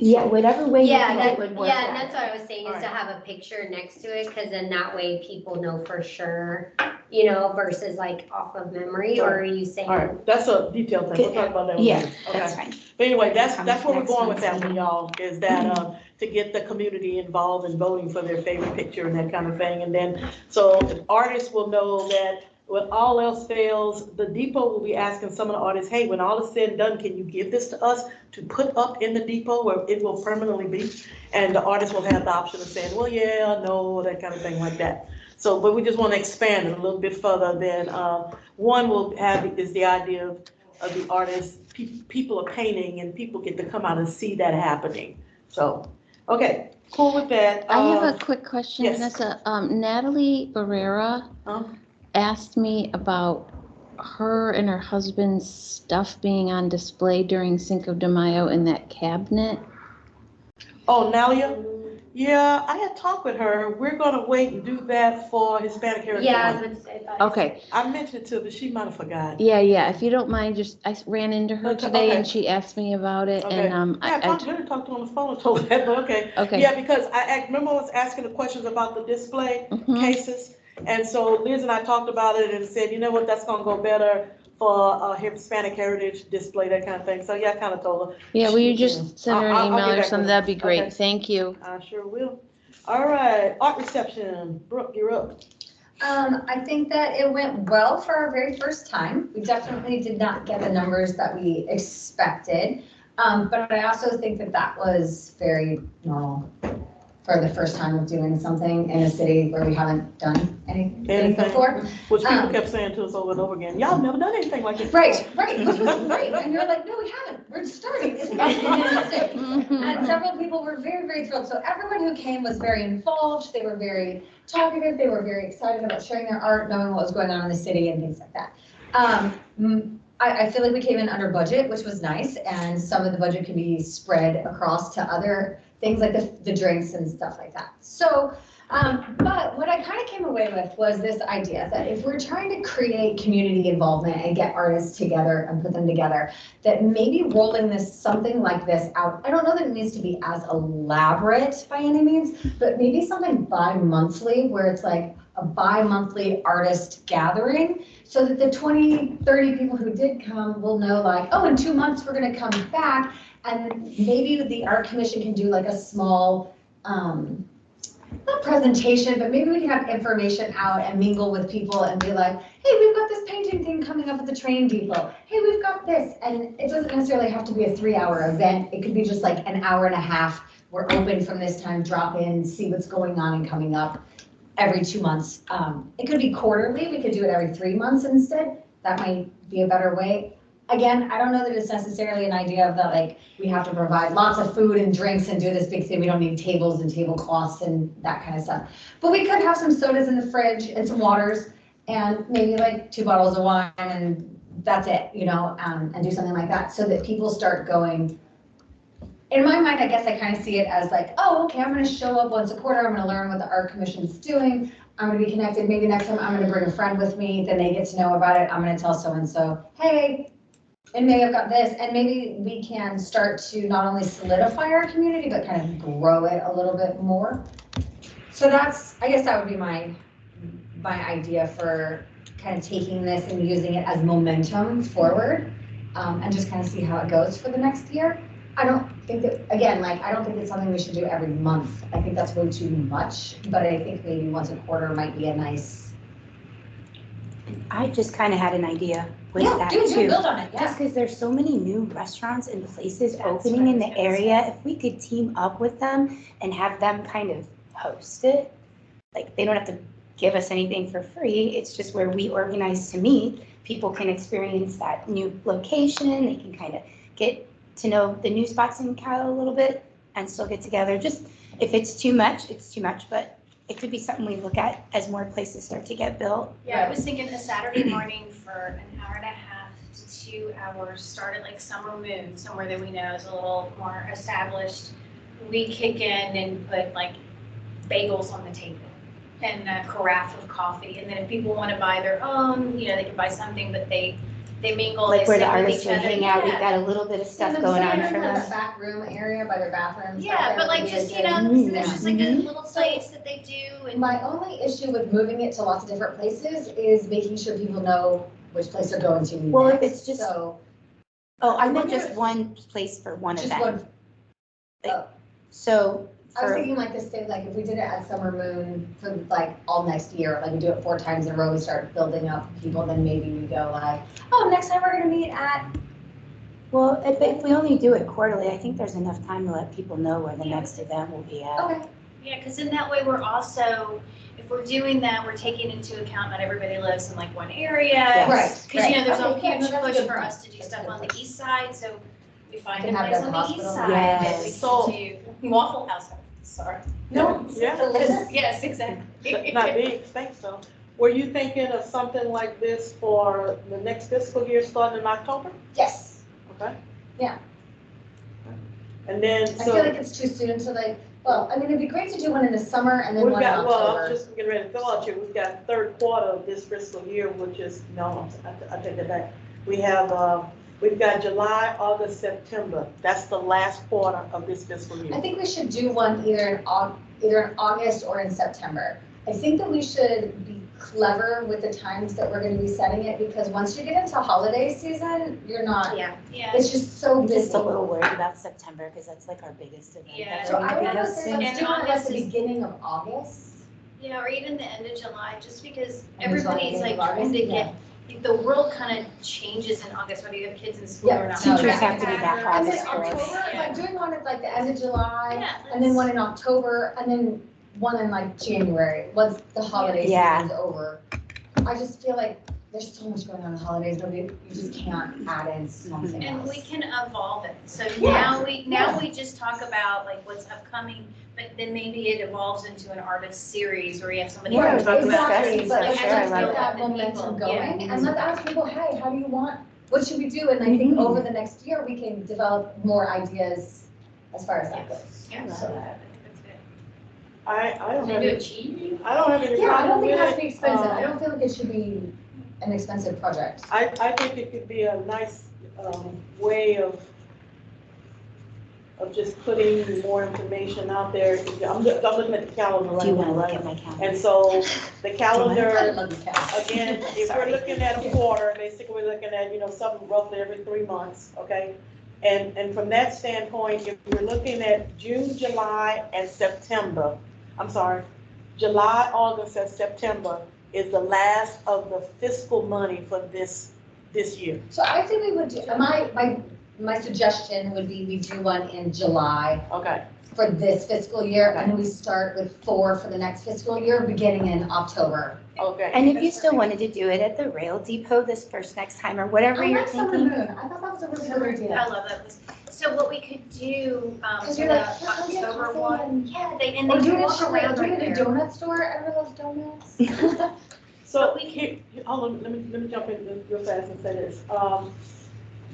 Yeah, whatever way you yeah, think it would work. yeah, and that's what I was saying, is to Alright. have a picture next to it, cause then that way people know for sure, you know, versus like off of memory, or are you saying? All right, that's a detailed thing, we'll talk about that Yeah, later. that's Okay. fine. But anyway, that's Come where we're next going with month's that one, meeting. y'all, is that, to get the community involved in voting for their favorite picture and that kind of thing. And then, so the artists will know that when all else fails, the depot will be asking some of the artists, hey, when all is said and done, can you give this to us to put up in the depot where it will permanently be? And the artist will have the option of saying, well, yeah, no, that kind of thing like that. So, but we just want to expand it a little bit further than, one will have, is the idea of the artists, people are painting and people get to come out and see that happening. So, okay, cool with that. I have a quick question, yes. Vanessa. Natalie Barrera Huh? asked me about her and her husband's stuff being on display during Cinco de Mayo in that cabinet. Oh, Nalia? Yeah, I had talked with her. We're gonna wait and do that for Hispanic Heritage Yeah, I was Month. about to say that. Okay, I mentioned it to her, but she might have forgot. yeah, if you don't mind, just, I ran into her Okay, today and okay. she asked me about it, Okay. and, Yeah, I talked to her on the phone and told her that, but okay. okay. Yeah, because remember I was asking the questions about the display Mhm. cases? And so Liz and I talked about it and said, you know what, that's gonna go better for Hispanic Heritage display, that kind of thing. So yeah, I kind of told her. Yeah, will you Yeah. just send her an I'll email get or back something? with her. That'd be Okay. great. Thank you. I sure will. All right, art reception. Brooke, you're up. I think that it went well for our very first time. We definitely did not get the numbers that we expected. But I also think that that was very normal for the first time of doing something in a city where we haven't done anything Anything. before. Which people kept saying to us over and over again, y'all have never done anything like this. Right, which was great. And you're like, no, we haven't. We're starting. It's fantastic. And several people were very, very thrilled. So everyone who came was very involved. They were very talkative. They were very excited about sharing their art, knowing what was going on in the city and things like that. I feel like we came in under budget, which was nice. And some of the budget can be spread across to other things like the drinks and stuff like that. So, but what I kind of came away with was this idea that if we're trying to create community involvement and get artists together and put them together, that maybe rolling something like this out, I don't know that it needs to be as elaborate by any means, but maybe something bi-monthly where it's like a bi-monthly artist gathering so that the 20, 30 people who did come will know like, oh, in 2 months we're gonna come back, and maybe the art commission can do like a small, not presentation, but maybe we can have information out and mingle with people and be like, hey, we've got this painting thing coming up at the train depot. Hey, we've got this. And it doesn't necessarily have to be a 3-hour event. It could be just like an hour and a half. We're open from this time, drop in, see what's going on and coming up every 2 months. It could be quarterly. We could do it every 3 months instead. That might be a better way. Again, I don't know that it's necessarily an idea of that, like, we have to provide lots of food and drinks and do this big thing. We don't need tables and tablecloths and that kind of stuff. But we could have some sodas in the fridge and some waters and maybe like 2 bottles of wine and that's it, you know, and do something like that so that people start going. In my mind, I guess I kind of see it as like, oh, okay, I'm gonna show up once a quarter. I'm gonna learn what the art commission's doing. I'm gonna be connected, maybe next time I'm gonna bring a friend with me, then they get to know about it, I'm gonna tell so-and-so, hey, in May I've got this, and maybe we can start to not only solidify our community, but kind of grow it a little bit more. So I guess that would be my idea for kind of taking this and using it as momentum forward, and just kind of see how it goes for the next year. I don't think that, again, I don't think it's something we should do every month. I think that's way too much, but I think maybe once a quarter might be a nice. I just kind of had an idea with Yeah, that do too. build on it, yeah. Just because there's so many new restaurants and places That's opening what I in was the gonna area, if we could team up with them and have them kind of host it, like they don't have to give us anything for free, it's just where we organize to meet. People can experience that new location, they can kind of get to know the new spots in Cal a little bit and still get together. Just if it's too much, it's too much, but it could be something we look at as more places start to get built. Yeah, I was thinking a Saturday morning for an hour and a half to 2 hours, start at like Summer Moon, somewhere that we know is a little more established. We kick in and put like bagels on the table and a carafe of coffee. And then if people want to buy their own, they can buy something, but they mingle, they Like where sit the with artists each would other. hang out, we've Yeah. got a little bit of stuff And going then on sit for in them. that back room area by their bathrooms. Yeah, but like That would just, be a good- there's just like a Mhm. little place that they do and. My only issue with moving it to lots of different places is making sure people know which place they're going to next. Well, if it's just- So, Oh, I meant just one place for one just event. one, So I was for, thinking like this thing, like if we did it at Summer Moon for like all next year, like we do it 4 times in a row, we start building up people, then maybe we go like, oh, next time we're gonna meet at. well, if we only do it quarterly, I think there's enough time to let people know where the next event will be at. Okay. Yeah, because in that way, we're also, if we're doing that, we're taking into account not everybody lives in like one area. Yes. Right. Because, there's a Okay, yeah, huge no, that's push good for point. us to do That's stuff good on the point. east side, so we find a Can have place it on at the the east hospital. side that we Yes. So- can do Waffle House, sorry. No. Yeah. Yes, exactly. Not big, thanks so. Were you thinking of something like this for the next fiscal year starting in October? Yes, Okay. Yeah. And then, I feel like so, it's too soon to like, well, I mean, it'd be great to do one in the summer and then we've one in got, well, I was October. just getting ready to throw out here, we've got third quarter of this fiscal year, which is, no, I take that back. We have, we've got July, August, September. That's the last quarter of this fiscal I year. think we should do one either in August or in September. I think that we should be clever with the times that we're gonna be setting it, because once you get into holiday season, you're not, Yeah. Yeah, it's just so I'm busy. just a little worried about September because that's like our biggest event. Yeah. So I would Because- say let's And do it like August the is- beginning of August. or even the end of July, just because End of July, everybody's like beginning of trying to August, get, like, the world kind of changes in August, whether you have kids in school Yeah, or not. teachers have to be back And then August first. October, Yeah. like doing one at like the end of July, Yeah, and then let's- one in October, and then one in like January, once the holiday Yeah. season's over. I just feel like there's so much going on in the holidays, but you just can't add in something And else. we can evolve it, so Yeah, now we just talk about like what's upcoming, but then maybe it evolves into an artist series where you have somebody Yeah, who talk about. Exactly, discussions, but so like, sure, I let's love get that that. momentum Yeah. going, and let's ask people, hey, how do you want, what should we do? And I think Mhm. over the next year, we can develop more ideas as far as that goes. Yeah, So- that's good. I don't Can have we do any, a cheat? I don't have any Yeah, I don't problem think with it has to it. be expensive, I don't feel like it should be an expensive project. I think it could be a nice, way of just putting more information out there. I'm looking at the calendar Do right you now, want to look right? at my calendar? And so the I calendar, love you, Kat. again, if we're looking at a quarter, basically we're looking at, something roughly every 3 months, okay? And from that standpoint, if we're looking at June, July, and September, I'm sorry, July, August, and September is the last of the fiscal money for this year. So I think we would do, my suggestion would be we do one in July Okay, for this fiscal year, and we start with 4 for the next fiscal year, beginning in October. okay. And if you still wanted to do it at the rail depot this first next time or whatever I you're like Summer thinking. Moon, I thought that was a really good idea. I love that. So what we could do, for Cause the you're like, yeah, I'll get October coffee one, and- yeah, they can Or do it walk at, around do it right at a there. donut store, ever those donuts? So hold on, let me jump in real fast and say this.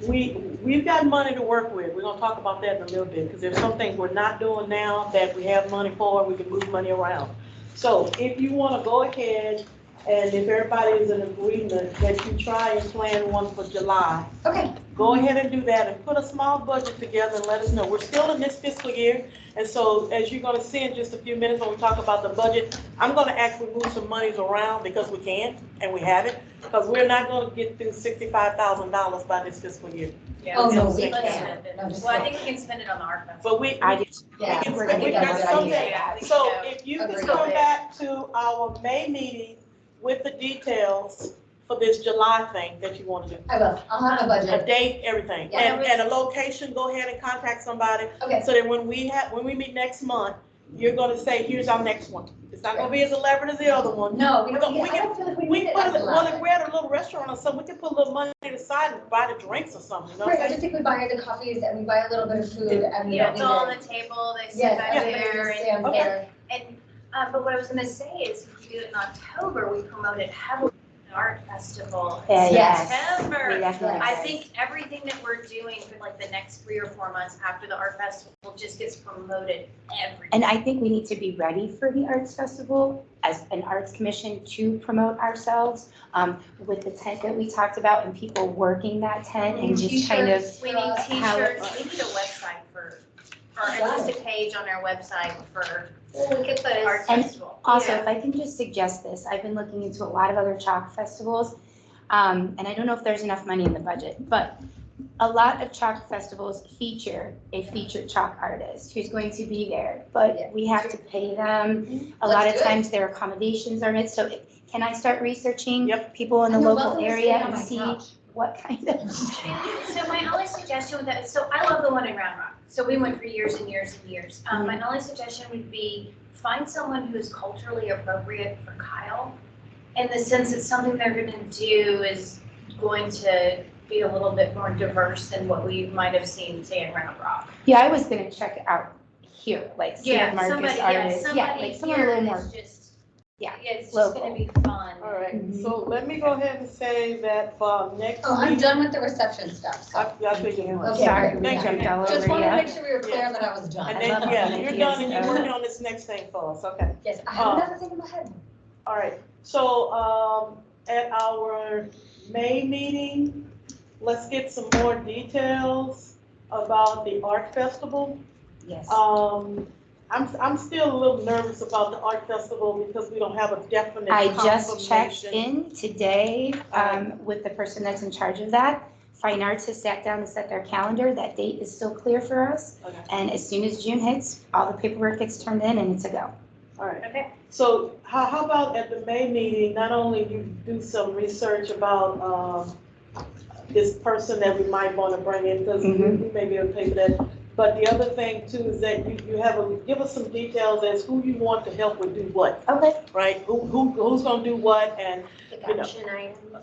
We've got money to work with. We're gonna talk about that in a little bit, because there's some things we're not doing now that we have money for, we can move money around. So if you wanna go ahead, and if everybody is in agreement that you try and plan one for July, Okay, go ahead and do that and put a small budget together and let us know. We're still in this fiscal year, and so as you're gonna see in just a few minutes when we talk about the budget, I'm gonna actually move some monies around because we can, and we haven't, because we're not gonna get through $65,000 by this fiscal year. Yeah, Oh, no, let's we spend can't. it. No, just Well, I wait. think we can spend it on the art fest. But we, I just, yeah. can- I think we that's got a good something. idea. Yeah, we so should. if you can Agreed. come back to our May meeting with the details for this July thing that you wanna do. I will, I'll have a A budget. date, everything, Yeah. and a location, go ahead and contact somebody, Okay, so that when we meet next month, you're gonna say, here's our next one. It's not gonna be as elaborate as the other one. no, we We don't, can- I don't feel like we We need it put, as well, if elaborate. we're at a little restaurant or something, we can put a little money aside and buy the drinks or something, you know what Right, I I'm just saying? think we buy the coffees and we buy a little bit of food and we Yeah, don't it's need all on it. the table, they sit Yes, back everybody there just and, stand Okay. there. but what I was gonna say is, if you do it in October, we promote it heavily in the art festival Yeah, in yes. September. we definitely. I think everything that we're doing for like the next 3 or 4 months after the art festival just gets promoted everywhere. And I think we need to be ready for the arts festival as an arts commission to promote ourselves, with the tent that we talked about and people working that tent and just kind of, T-shirts We for need us. t-shirts, we need a website for, or at least a page on our website for Well, we could put the a, art And festival. also, Yeah. if I can just suggest this, I've been looking into a lot of other chalk festivals. And I don't know if there's enough money in the budget, but a lot of chalk festivals feature a featured chalk artist who's going to be there, Yeah. but we have to pay them. A lot Let's of do it. times their accommodations are made, so can I start researching Yep. people in the And you're local welcome to area stay on and my see couch. what kind of? So my only suggestion with that, so I love the one in Round Rock, so we went for years and years and years. My only suggestion would be find someone who's culturally appropriate for Kyle, in the sense that something they're gonna do is going to be a little bit more diverse than what we might have seen, say, in Round Rock. Yeah, I was gonna check it out here, like see Yeah, if Marcus somebody, artists, yeah, somebody like someone a here little more. that's just, yeah, it's just gonna local. be fun. All right, Mhm. so let me go ahead and say that for next Oh, I'm meeting. done with the reception stuff, so. I figured you were. Okay, Sorry, great. we Thank you. jumped all Just over wanted to you. make sure we were clear that I was done. And I then, love yeah, it. you're Thank done you. and you're working on this next thing for us, okay? Yes, I have another thing in my head. All right, so, at our May meeting, let's get some more details about the art festival. Yes. I'm still a little nervous about the art festival because we don't have a definite I just checked confirmation. in today with the person that's in charge of that. Fine Arts has sat down and set their calendar. That date is still clear for us. Okay. And as soon as June hits, all the paperwork gets turned in and it's a go. All right, Okay. so how about at the May meeting, not only you do some research about, this person that we might want to bring in, because we may be able to pay for that. But the other thing too is that you give us some details as who you want to help with do what, Okay. right? Who's gonna do what and like You know, action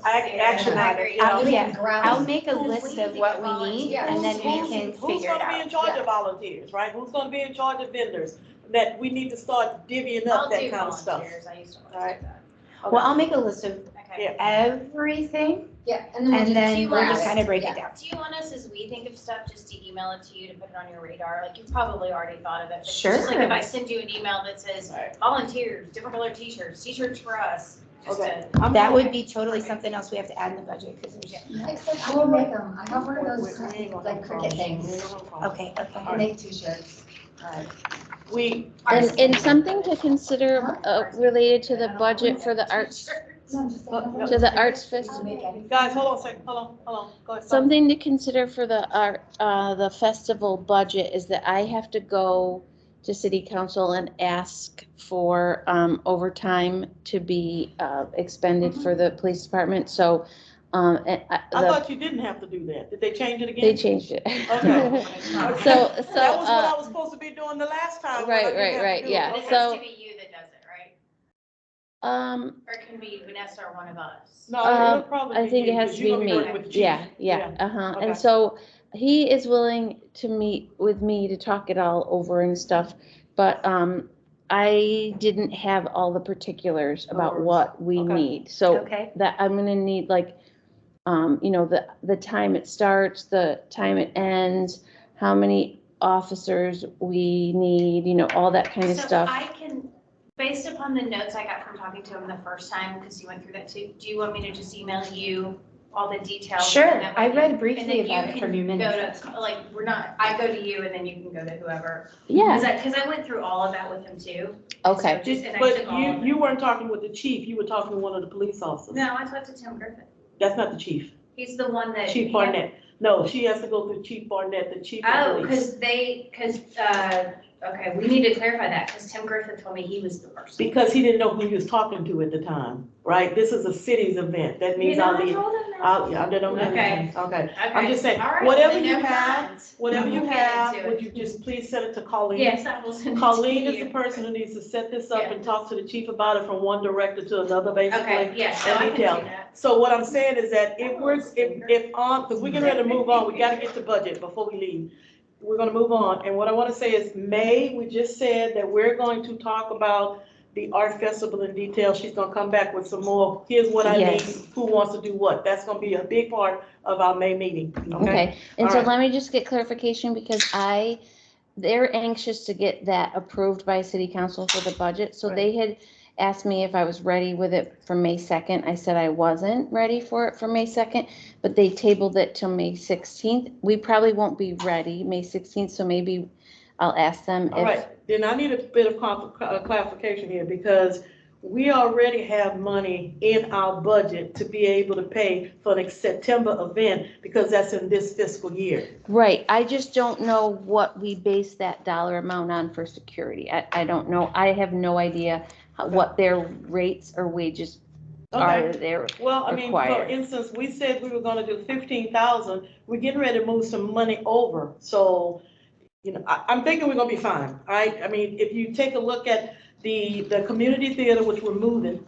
items. action I items. agree. you know. I'll- yeah, Ground. I'll make a Who list we of need what to we need volunteer. and then we Who's- can Who's figure it gonna be in out. charge Yeah. of volunteers, right? Who's gonna be in charge of vendors? That we need to start divvying I'll up that do kind of stuff. volunteers, I used to All want right. to do that. Okay. Well, I'll make a list of Okay. everything Yeah, and then we'll and just then you we'll want just us- kind of break yeah. it down. Do you want us, as we think of stuff, just to email it to you to put it on your radar? Like, you've probably already thought of it. but it's just like Sure. if I send you an email that says Alright. volunteers, different color t-shirts, t-shirts for us. just Okay. to- That would be totally something else we have to add in the budget because there's. Except I will make them. I have one of those We ain't gonna like have cricket problems. things. We ain't gonna have problems. Okay, I okay. can make t-shirts. Alright. We, And something to consider related to the budget for the arts, No, I'm just saying. Yep. to the arts festival. guys, hold on a second, hold on, go ahead. Something to consider for the art, the festival budget is that I have to go to city council and ask for, overtime to be, expended for the police department, so, and I thought you didn't have to do that. Did they change it again? they changed it. Okay. So, That was what I so, was supposed to be doing the last time. when I right, didn't right, have to right, do it. yeah, But it Okay. has to be you that does it, right? or Or it can be Vanessa or one of us. No, it'll probably be I think you, it has 'cause to you're be gonna me, working with the chief. yeah, uh-huh, Okay. and so he is willing to meet with me to talk it all over and stuff, but, I didn't have all the particulars about Numbers. what we Okay. need, so Okay, that I'm gonna need like, the time it starts, the time it ends, how many officers we need, all that kind of So stuff. I can, Based upon the notes I got from talking to him the first time, because you went through that too, do you want me to just email you all the details? Sure, and that way I you- read and briefly then you about it can from your go minutes. to- Like, I go to you and then you can go to whoever. Yeah, Because I went through all of that with him too. okay. So just- and I But took all of you it. weren't talking with the chief, you were talking to one of the police officers. No, I talked to Tim Griffin. That's not the chief, He's the one that. Chief Barnett. No, she has to go through Chief Barnett, the chief of Oh, police. okay, we need to clarify that, because Tim Griffin told me he was the person. Because he didn't know who he was talking to at the time, right? This is a city's event, that means You know, I'll I be, told him that. I don't know everything, okay. I'm just saying, Okay, all right, whatever then you never have, mind. whatever you We'll get have, into would it. you just please send it to Colleen? Yes, I will send it to Colleen is you. the person who needs to set this up Yeah. and talk to the chief about it from one director to another, basically. Okay, yeah, so and I can detail. do that. So what I'm saying is that if because we're getting ready to move on, we gotta get to budget before we leave. We're gonna move on, and what I wanna say is, May, we just said that we're going to talk about the art festival in detail. She's gonna come back with some more, here's what I need, Yes. who wants to do what. That's gonna be a big part of our May meeting, okay? Okay, and All so right. let me just get clarification because they're anxious to get that approved by city council for the budget. So they had asked me if I was ready with it for May 2nd. I said I wasn't ready for it for May 2nd, but they tabled it till May 16th. We probably won't be ready May 16th, so maybe I'll ask them All if, right, then I need a bit of clarification here, because we already have money in our budget to be able to pay for the September event, because that's in this fiscal year. right, I just don't know what we base that dollar amount on for security. I don't know, I have no idea what their rates or wages are Okay, there. well, I mean, for required. instance, we said we were gonna do 15,000, we're getting ready to move some money over, so, I'm thinking we're gonna be fine, all right? I mean, if you take a look at the community theater, which we're moving,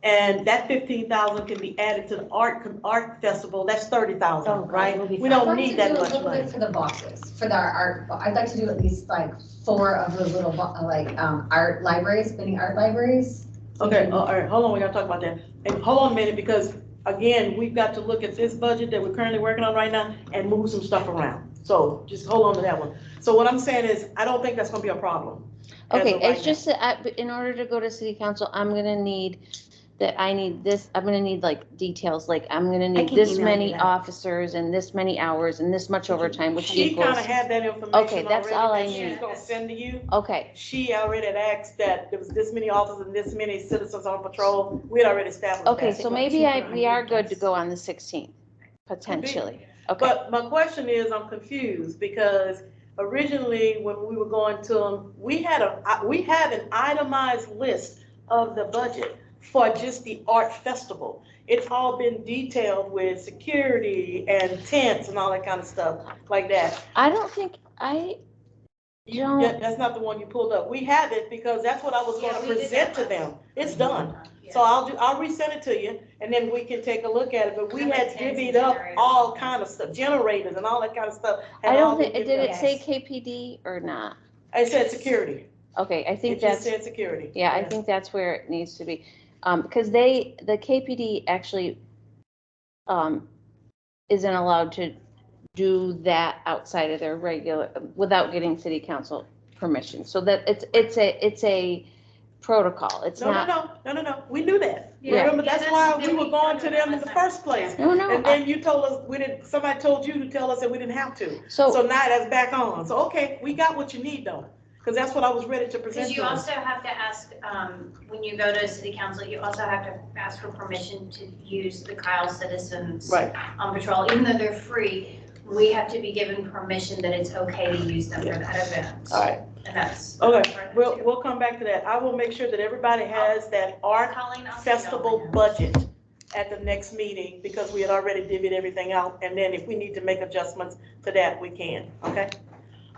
and that 15,000 can be added to the art festival, that's 30,000, Oh, right? we'll be We fine. don't I'd like need to that do a much little money. bit for the boxes, for our art, I'd like to do at least like 4 of those little, art libraries, mini art libraries. Okay, all right, hold on, we gotta talk about that. And hold on a minute, because again, we've got to look at this budget that we're currently working on right now and move some stuff around. So just hold on to that one. So what I'm saying is, I don't think that's gonna be a problem. as Okay, of right it's just that in order to go to city council, I'm gonna need this, I'm gonna need like details, like I'm gonna need can this email you many that. officers and this many hours and this much overtime, now. which She equals, kinda had that information Okay, that's already all I that she's need. gonna send to you. okay, She already had asked that there was this many officers and this many citizens on patrol. We had already established that. okay, so maybe we are good to go on the 16th, potentially. Okay, But my question is, I'm confused, because originally, when we were going to them, we had an itemized list of the budget for just the art festival. It's all been detailed with security and tents and all that kind of stuff like that. I don't think, Don't- That's not the one you pulled up. We have it because that's what I was Yeah, gonna we did present that to them. last- It's done. Yeah. So I'll resend it to you, and then we can take a look at it, but we How about had tents and divvied up generators? all kind of stuff, generators and all that kind of stuff. had I all don't been think, divvied did up. it say KPD or not? It said security. Okay, I think It just that's, said security. yeah, I think that's where it needs to be. Because the KPD actually isn't allowed to do that outside of their regular, without getting city council permission. So that it's a protocol. It's No, not. no, we knew that. Yeah. Remember, that's why we then were going to them in the that's first place. No, no. And then you told us, somebody told you to tell us that we didn't have to. So So now that's back on. So, okay, we got what you need though, because that's what I was ready to present Because to you them. also have to ask, when you go to city council, you also have to ask for permission to use the Kyle citizens Right, on patrol, even though they're free. We have to be given permission that it's okay to use them for that event. all right. And that's. Okay, part of it we'll too. come back to that. I will make sure that everybody has that art Colleen, I'll send festival y'all my budget at the next meeting, because we had already divvied everything out, and then if we need to make adjustments to that, we can, okay?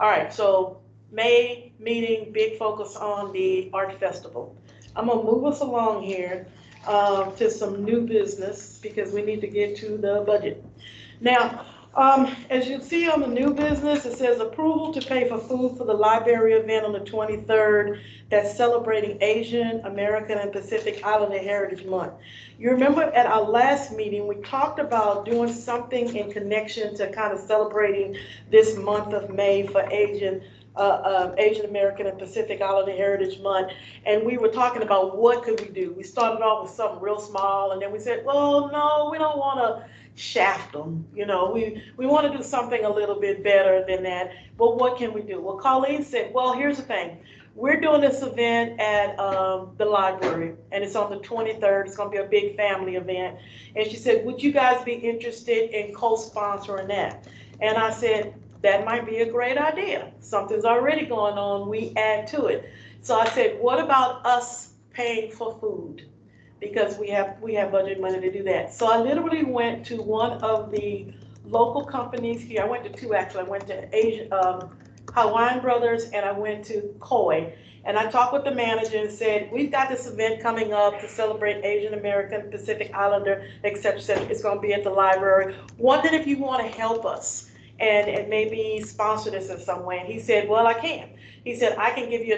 All right, so May meeting, big focus on the art festival. I'm gonna move us along here, to some new business, because we need to get to the budget. Now, as you see on the new business, it says approval to pay for food for the library event on the 23rd that's celebrating Asian, American, and Pacific Islander Heritage Month. You remember at our last meeting, we talked about doing something in connection to kind of celebrating this month of May for Asian Asian American and Pacific Islander Heritage Month, and we were talking about what could we do. We started off with something real small, and then we said, well, no, we don't want to shaft them. You know, we want to do something a little bit better than that. But what can we do? Well, Colleen said, well, here's the thing. We're doing this event at the library, and it's on the 23rd. It's going to be a big family event. And she said, would you guys be interested in co-sponsoring that? And I said, that might be a great idea. Something's already going on, we add to it. So I said, what about us paying for food? Because we have budget money to do that. So I literally went to one of the local companies here. I went to two actually. I went to Hawaiian Brothers and I went to Koi. And I talked with the manager and said, we've got this event coming up to celebrate Asian American, Pacific Islander, et cetera, et cetera. It's gonna be at the library. Wondered if you wanna help us and maybe sponsor this in some way. And he said, well, I can. He said, I can give you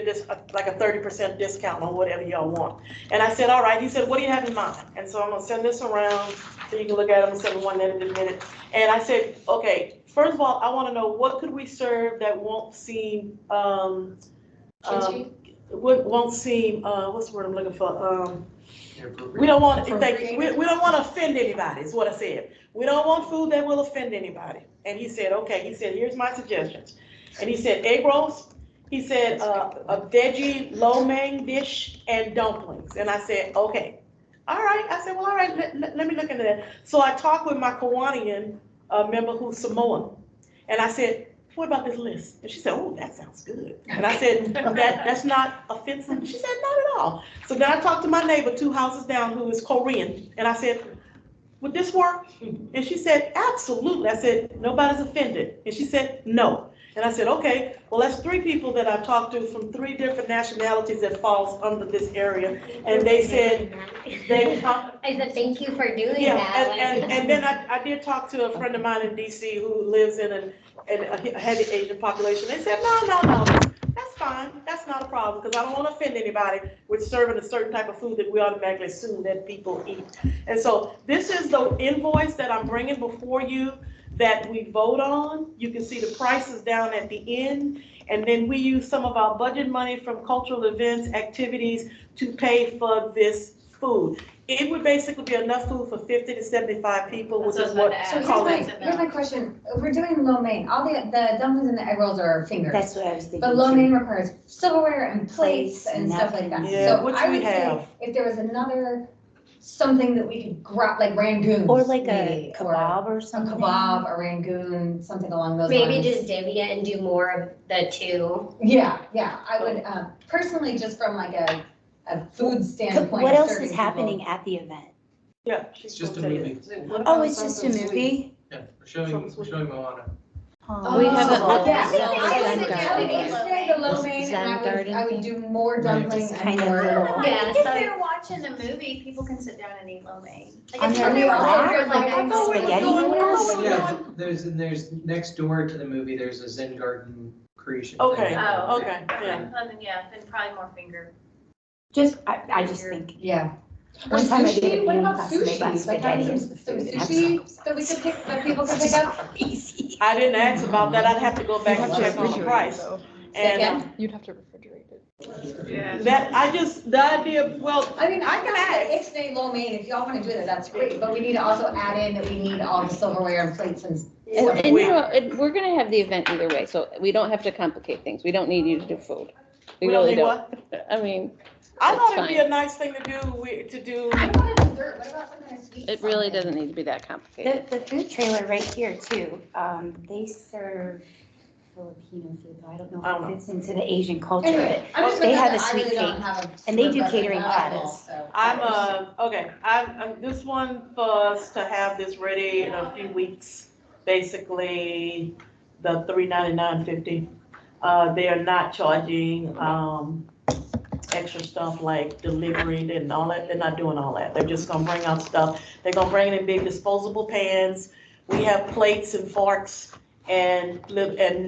like a 30% discount on whatever y'all want. And I said, all right. He said, what do you have in mind? And so I'm gonna send this around so you can look at them and send one in a minute. And I said, okay, first of all, I wanna know what could we serve that won't seem, won't seem, what's the word I'm looking for? We don't want, we don't want to offend anybody, is what I said. We don't want food that will offend anybody. And he said, okay, he said, here's my suggestions. And he said, egg rolls, he said, a veggie lo mein dish and dumplings. And I said, okay, all right. I said, well, all right, let me look into that. So I talked with my Kauaian member who's Samoan. And I said, what about this list? And she said, oh, that sounds good. And I said, that's not offensive. She said, not at all. So then I talked to my neighbor 2 houses down who is Korean. And I said, would this work? And she said, absolutely. I said, nobody's offended. And she said, no. And I said, okay, well, that's 3 people that I've talked to from 3 different nationalities that falls under this area. And they said, I said, thank you for doing yeah, that. and then I did talk to a friend of mine in DC who lives in a heavy Asian population. They said, no, that's fine. That's not a problem because I don't want to offend anybody with serving a certain type of food that we automatically assume that people eat. And so this is the invoice that I'm bringing before you that we vote on. You can see the prices down at the end. And then we use some of our budget money from cultural events, activities to pay for this food. It would basically be enough food for 50 to 75 people, which is what. So here's my question. We're doing lo mein. All the dumplings and the egg rolls are fingers. That's what I was thinking. But lo too. mein requires silverware and plates and stuff like that. Yeah, So which I we would say have. if there was another, something that we could grab, like rangoons. Or like maybe, a kebab or A something. kebab, a rangoon, something along those lines. Maybe just divvy it and do more of the 2. Yeah, I would, personally, just from like a food standpoint. What of else serving is people. happening at the event? Yeah. It's just a movie. Oh, it's just a movie? Yeah, we're showing Moana. Oh. We have Oh, a- yeah. Zen I would Garden. say the lo mein, Zen and Garden I would do more dumplings and Kind of more. little- Yeah, If so they're watching a movie, people can sit down and eat lo mein. Like, On if their somebody were lap? ordered, like, I thought we were Spaghetti going- noodles? Yeah, there's next door to the movie, there's a Zen Garden creation. thing. Okay, Oh, okay, yeah. then probably more finger. Just, I just think, Yeah. one time I did Sushi? a What meal about class and they brought sushi? Like having spaghetti as some the food. and I was sushi like, that we could pick, that people could pick up? Crazy. I didn't ask about that. I'd have to go back and check on the price. And You'd have to refrigerate it. Yeah. the idea, well, I mean, I can ask. Ixnay lo mein, if y'all wanna do that, that's great, but we need to also add in that we need all the silverware and plates and. And you know, we're gonna have the event either way, so we don't have to complicate things. We don't need you to do food. We We don't really need don't. I mean, I thought That's it'd be a nice thing to do, I want a dessert, what about some kind of sweet? it really something? doesn't need to be that complicated. The food trailer right here too, they serve Filipino food, though I don't know I don't if it know. fits into the Asian culture. Anyway, I'm just They looking have at a that, I sweet really don't cake, have a. and they do super catering budget at all, platters. so. I'm this one for us to have this ready in a few weeks, basically the $399.50. They are not charging, extra stuff like delivery and all that. They're not doing all that. They're just gonna bring out stuff. They're gonna bring it in big disposable pans. We have plates and forks and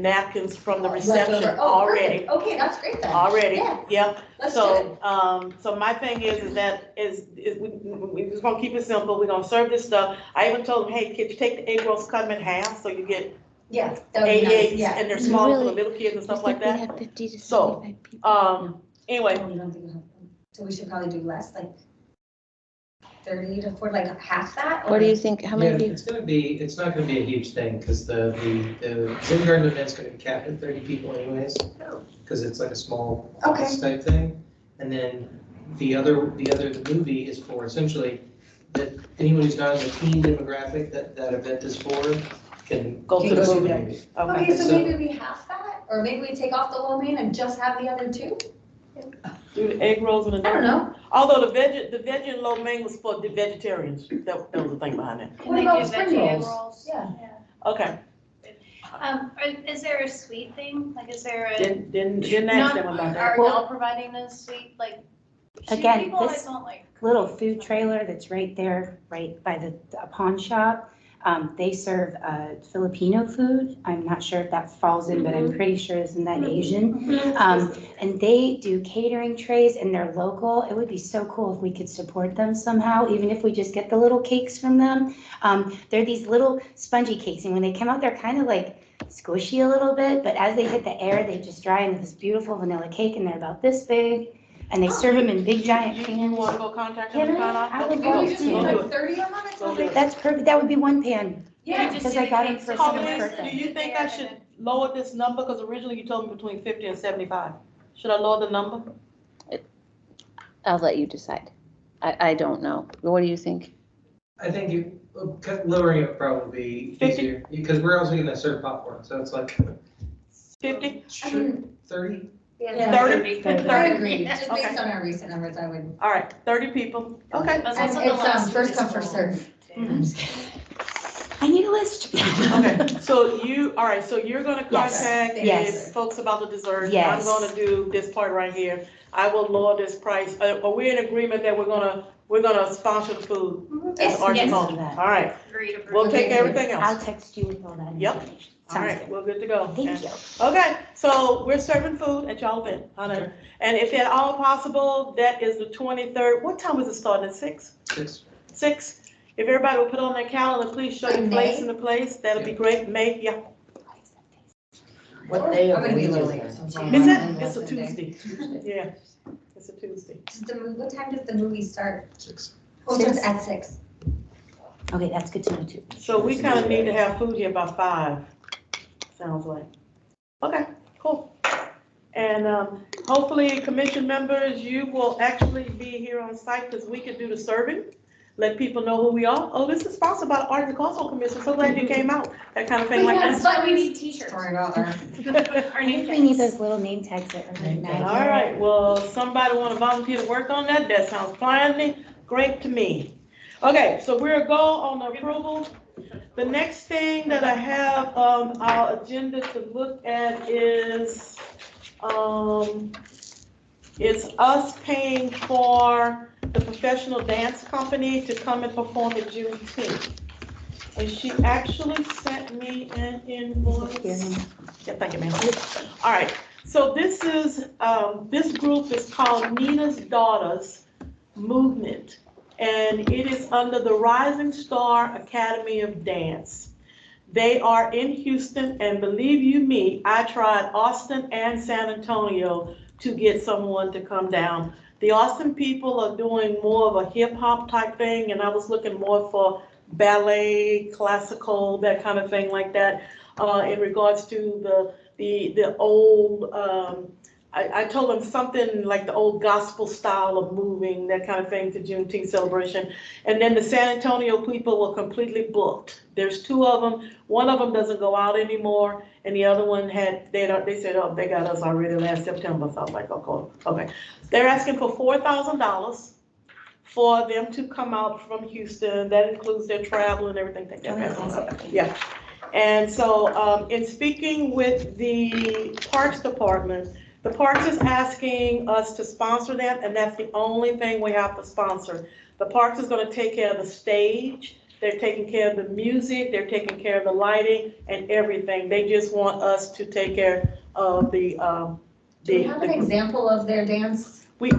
napkins from the reception Leftover. Oh, already. perfect. Okay, that's great then. Already, Yeah. yep. Let's do it. So my thing is we're just gonna keep it simple. We're gonna serve this stuff. I even told them, hey, could you take the egg rolls, cut them in half, so you get Yeah, that would be nice, 88s, yeah. and they're smaller for the Really? middle kids and I stuff like think we that. have 50 to So, 75 people. Anyway, Oh, you don't think you'll have them? So we should probably do less, like 30 to 40, like half that? What do or- you think? How Yeah, many people? it's not gonna be a huge thing, because the Zen Garden event's gonna be capped at 30 people anyways. Because it's like a small Okay. office type thing. And then the movie is for essentially that anyone who's not in the teen demographic that event is for can Go to go the see movie. Okay. Okay, so So- maybe we half that, or maybe we take off the lo mein and just have the other two? Do the egg rolls and the. I don't know. Although the veggie and lo mein was for the vegetarians. That was the thing behind it. Can What they about do spring veggie egg rolls? rolls? Yeah. Okay. Is there a sweet thing? Like, is there a? Didn't ask them about that. Are y'all providing those sweet, like? see, Again, people this- I don't like. Little food trailer that's right there, right by the pawn shop. They serve Filipino food. I'm not sure if that falls in, but I'm pretty sure it's in that Asian. And they do catering trays and they're local. It would be so cool if we could support them somehow, even if we just get the little cakes from them. They're these little spongy cakes, and when they come out, they're kind of like squishy a little bit, but as they hit the air, they just dry into this beautiful vanilla cake, and they're about this big, and they serve them in big giant You pans. wanna go contact them and Can I? find out? I would Go love Maybe just do do like it. 30 of them or Go do it. something? That's perfect. That would be one pan. Yeah, Just because do I the got 'em cakes for and someone's then- birthday. Do you think I should lower this number? Because originally you told me between 50 and 75. Should I lower the number? I'll let you decide. I don't know. What do you think? I think lowering it would probably be 50? easier, because we're also gonna serve popcorn, so it's like 50? I mean, 30? Yeah. 30? I agree, just Okay. based on our recent numbers, I would. All right, 30 people. Okay. That's And also the it's, last first one come, is first full. serve. I need a list. Okay, so all right, so you're gonna Yes, contact the yes. folks about the dessert. I'm Yes. gonna do this part right here. I will lower this price. Are we in agreement that we're gonna sponsor the food? Yes, As Archie yes. Coleman? All right, Agreed. we'll take Okay. everything I'll else. text you with all that Yep. information. All Sounds right, good. we're good to go. Thank you. Okay, so we're serving food at y'all event, honey. And if at all possible, that is the 23rd. What time is it starting, at 6? 6? If everybody will put on their calendar, please show your Like place May? in the place. That'll be great. May, yeah. What day I'm of the gonna be week a little is late. it? so Is I'm it? It's a Sunday. Tuesday. Yeah, it's a Tuesday. What time does the movie start? 6. Oh, it starts at 6. Okay, that's good to know too. So we kind of need to have food here by 5, sounds like. Okay, cool. And hopefully, commission members, you will actually be here on site because we can do the serving. Let people know who we are. Oh, this is sponsored by the Arts and Cultural Commission. So glad you came out. That kind of thing like That's that. why we need t-shirts. Sorry about that. All I think we need those little name tags that are really nice. right, well, somebody want to volunteer to work on that? That sounds fine. Great to me. Okay, so we'll go on the approval. The next thing that I have on our agenda to look at is us paying for the professional dance company to come and perform at Juneteenth. And she actually sent me an invoice. Yeah, thank you, ma'am. All right, so this is, this group is called Nina's Daughters Movement. And it is under the Rising Star Academy of Dance. They are in Houston, and believe you me, I tried Austin and San Antonio to get someone to come down. The Austin people are doing more of a hip hop type thing, and I was looking more for ballet, classical, that kind of thing like that. In regards to the old, I told them something like the old gospel style of moving, that kind of thing, to Juneteenth celebration. And then the San Antonio people were completely booked. There's 2 of them. One of them doesn't go out anymore, and the other one they said, oh, they got us already last September. So I was like, okay. They're asking for $4,000 for them to come out from Houston. That includes their travel and everything. Yeah. And so in speaking with the Parks Department, the Parks is asking us to sponsor them, and that's the only thing we have to sponsor. The Parks is going to take care of the stage, they're taking care of the music, they're taking care of the lighting and everything. They just want us to take care of Do you have an example of their dance? We,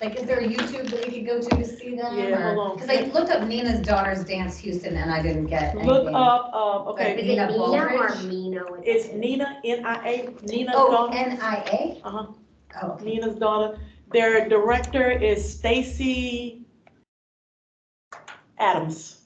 Like, is there a YouTube that we could go to see them? Yeah, hold on. Because I looked up Nina's Daughter's Dance Houston and I didn't get anything. Look up, But okay, Is it Nina Nina or Baldridge? Mina? with it's the- Nina, N-I-A, Nina's Oh, daughter. NIA? Uh-huh, Oh, okay. Nina's daughter. Their director is Stacy Adams.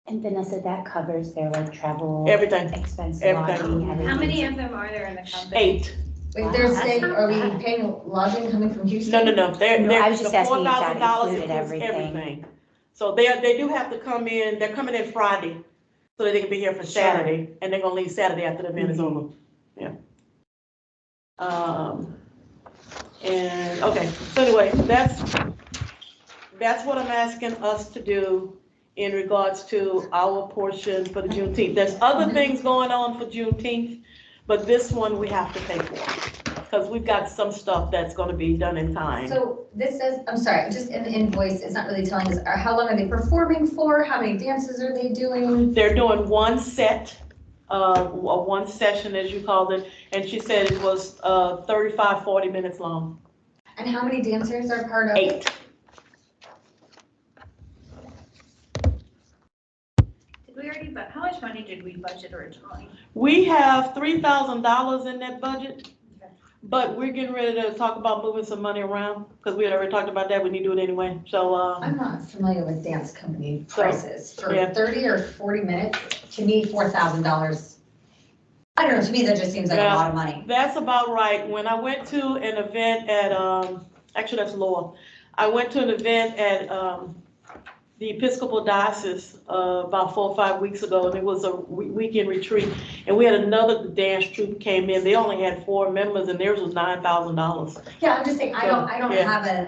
And Vanessa, that covers their like travel. Everything. Expense, Everything. lodging, everything. How many of them are there in the company? 8. Wait, they're Wow, staying, that's are we not bad. paying lodging coming from Houston? No, they're, No, I was just the asking if that $4,000 included includes everything. everything. So they do have to come in, they're coming in Friday, so that they can be here for Sure. Saturday, and they're gonna leave Saturday after the event is Mhm. over. Yeah. And, okay, so anyway, that's what I'm asking us to do in regards to our portion for the Juneteenth. There's other things going on for Juneteenth, but this one we have to pay for, because we've got some stuff that's gonna be done in kind. So this says, I'm sorry, just in the invoice, it's not really telling us, how long are they performing for? How many dances are they doing? They're doing one set, one session, as you called it, and she said it was 35, 40 minutes long. And how many dancers are part of it? 8. Did we already, but how much money did we budget originally? We have $3,000 in that budget, but we're getting ready to talk about moving some money around, because we had already talked about that, we need to do it anyway, so, I'm not familiar with dance company So, prices. For yeah. 30 or 40 minutes, to me, $4,000. I don't know, to me, that just seems like a Yeah. lot of money. that's about right. When I went to an event at, actually that's Laura, I went to an event at, the Episcopal Diocese, about 4 or 5 weeks ago, and it was a weekend retreat, and we had another dance troupe came in, they only had 4 members, and theirs was $9,000. Yeah, I'm just saying, I don't Yeah. have a,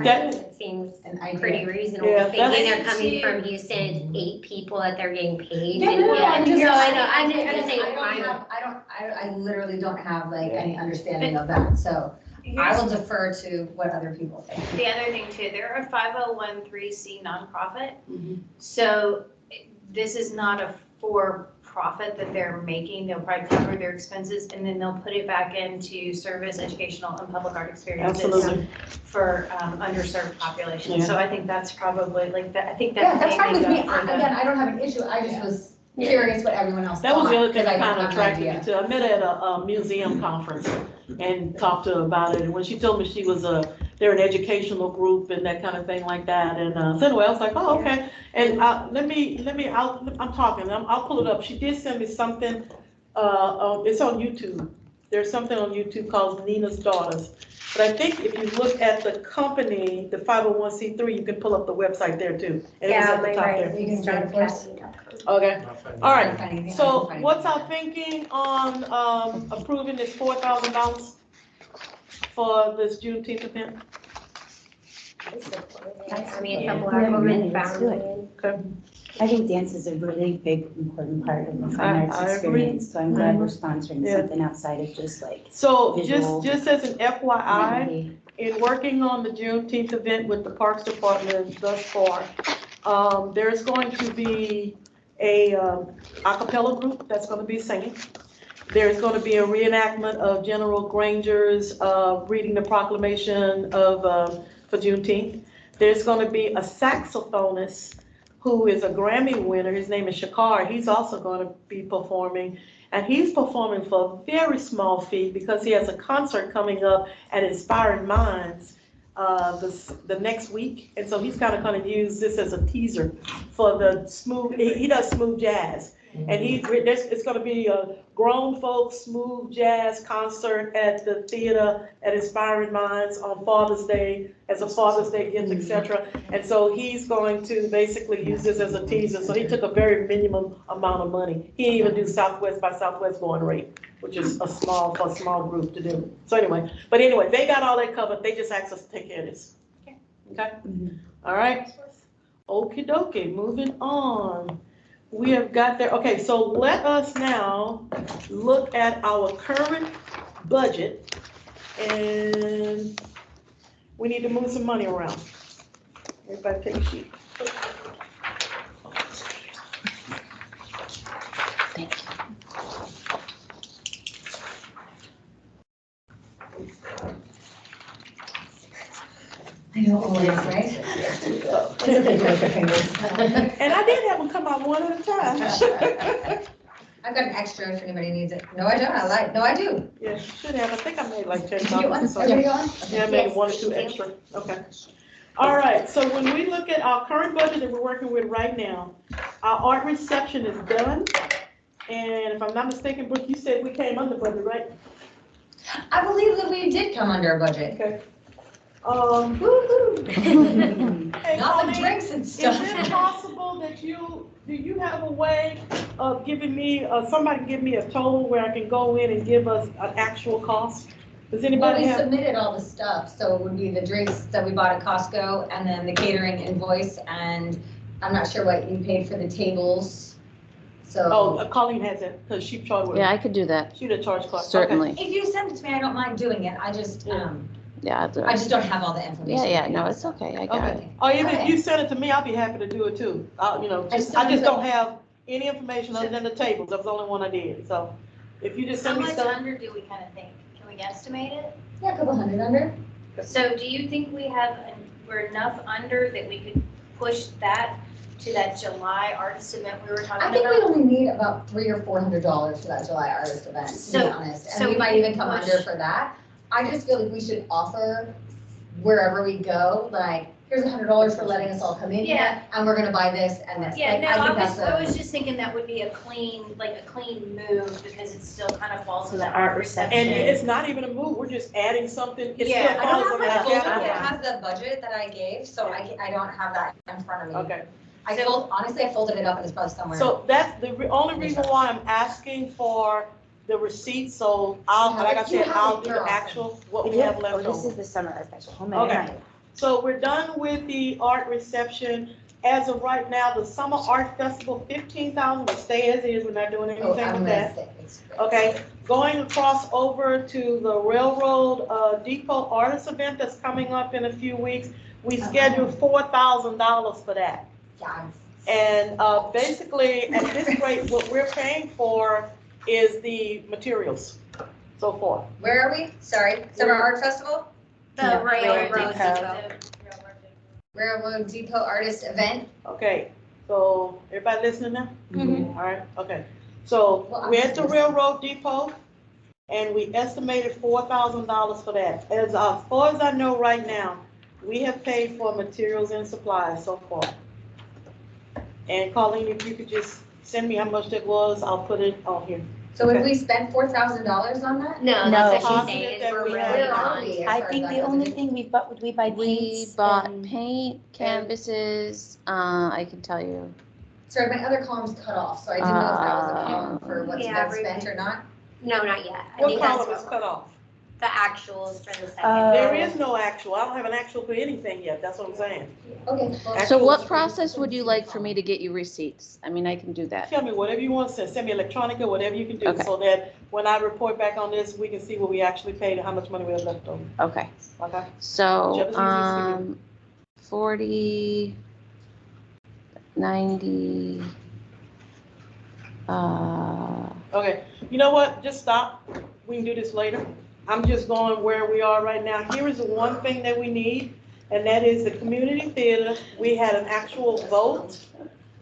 That- It seems an idea. pretty reasonable, Yeah, thinking that's- they're coming from Houston, it's 8 people that they're getting paid. Yeah, no, I'm just. No, I know, I I'm don't just saying, I literally don't have like any understanding of that, so I will defer to what other people think. The other thing too, they're a 501(c) nonprofit. Mhm. So this is not a for-profit that they're making. They'll probably cover their expenses and then they'll put it back into service, educational and public art experiences Absolutely. for underserved populations. Yeah. So I think that's probably like that, I think Yeah, that that's may fine with make me, up for the. again, I don't have an issue, I just was curious what everyone else thought. That was the other thing because that I kind don't of have an attracted me idea. to, I met her at a museum conference and talked to her about it, and when she told me she was they're an educational group and that kind of thing like that, and, so anyway, I was like, oh, okay. And, I'm talking, I'll pull it up, she did send me something, it's on YouTube. There's something on YouTube called Nina's Daughters. But I think if you look at the company, the 501(c)(3), you can pull up the website there too. And it was at the top there. You can start it for us. Okay, all right. I don't find anything- I So don't find what's anything. our thinking on approving this $4,000 for this Juneteenth event? I mean, it's a Yeah. black woman Yeah, let's do it. founded. Okay. I think dance is a really big, important part of the fine arts I agree. experience, so I'm glad Mhm. we're sponsoring Yeah. something outside of just like. So Visual. just as an FYI, melody. in working on the Juneteenth event with the Parks Department thus far, there's going to be a cappella group that's gonna be singing. There's gonna be a reenactment of General Granger's reading the proclamation for Juneteenth. There's gonna be a saxophonist who is a Grammy winner. His name is Shakar. He's also gonna be performing. And he's performing for a very small fee because he has a concert coming up at Inspiring Minds the next week. And so he's kind of going to use this as a teaser for the smooth, he does smooth jazz. And it's going to be a grown folks smooth jazz concert at the theater at Inspiring Minds on Father's Day, as a Father's Day gift, etc. And so he's going to basically use this as a teaser. So he took a very minimum amount of money. He didn't even do Southwest by Southwest going rate, which is for a small group to do. So anyway, they got all that covered. They just asked us to take care of this. Okay? All right. Okie dokie, moving on. We have got there. Okay, so let us now look at our current budget, and we need to move some money around. Everybody take a sheet. Thank you. always, right? So- It's okay to make your fingers. And I did have them come out one at a time. I've got an extra if anybody needs it. No, I don't. No, I do. Yeah, you should have. I think I made like 10 Did you get one? copies or Everybody something. got one? Yeah, maybe one or two extra. Okay. All right, so when we look at our current budget that we're working with right now, our art reception is done. And if I'm not mistaken, Brooke, you said we came under budget, right? I believe that we did come under our budget. Okay. Woo-hoo. Hey, Not the Colleen, drinks and is stuff. it possible that do you have a way of giving me, somebody can give me a total where I can go in and give us an actual cost? Does Well, anybody we have? submitted all the stuff, so it would be the drinks that we bought at Costco and then the catering invoice, and I'm not sure what you paid for the tables. So Oh, Colleen has it, because she charged with, Yeah, I could do that, she the charge clerk. Okay. certainly. if you send it to me, I don't mind doing it. I just Yeah, I'll do I it. just don't have all the information. Yeah, right no, now, it's so. okay, I got it. Okay. Or even if Okay. you send it to me, I'll be happy to do it too. I I still just need don't have any information other than the tables. That was the only one I did. So if you just How send me much stuff. under do we kind of think? Can we guesstimate it? Yeah, a couple hundred under. So do you think we're enough under that we could push that to that July artist event we were I talking think we about? only need about $300 or $400 for that July artist event, to be So- honest. so And we we might can even come push- under for that. I just feel like we should offer wherever we go, like, here's $100 for letting us all come in Yeah. here, and we're gonna buy this and this. Yeah, Like, no, I think I that's was just thinking that would be a clean move because it still kind of falls in The that art art reception. And reception. it's not even a move. We're just adding something. It Yeah, still I falls don't under have the my folder capital. that has the budget that I gave, so I don't have that in front of me. Okay. Honestly, I folded it up and it's probably somewhere. So that's the only reason why I'm asking for the receipt. So like I If you said, have I'll it, do you're the awesome. actual, what we have left This over. is the summer art special. Okay. So we're done with the art reception. As of right now, the Summer Art Festival, 15,000 will stay as is. We're not doing Oh, anything I'm with gonna that. say it's great. Okay, going across over to the Railroad Depot Artist Event that's coming up in a few weeks. We scheduled $4,000 for that. Yes. And basically, at this rate, what we're paying for is the materials, so forth. Where are we? Sorry, Summer Art Festival? The Railroad railroad Depot. Railroad Depot Artist Event. Okay, so everybody listening now? Mhm. All right, okay. So Well, I'm we're at the just- Railroad Depot, and we estimated $4,000 for that. As far as I know right now, we have paid for materials and supplies so far. And Colleen, if you could just send me how much that was, I'll put it on here. So if we spent $4,000 on that? No, No. that's what she's Positive saying, is that we're we really have- Where are on. we as I far think as the that goes? only thing we buy We paints. bought and- paint, canvases, I can tell you. Sorry, my other column's cut off, so I didn't know if that was a column for what's Yeah, been spent or not. No, not yet. I What think that's column is what, cut off? the actuals for the second. Oh. There is no actual, I don't have an actual for anything yet, that's what I'm saying. Okay. well, So Actual- what process would you like for me to get you receipts? I mean, I can do that. Tell me whatever you want to send me electronic or whatever you can do, Okay. so that when I report back on this, we can see what we actually paid and how much money we have left over, Okay, okay? so, Whichever's easiest for you. 40, 90, Okay, you know what, just stop, we can do this later. I'm just going where we are right now. Here is the one thing that we need, and that is the community theater. We had an actual vote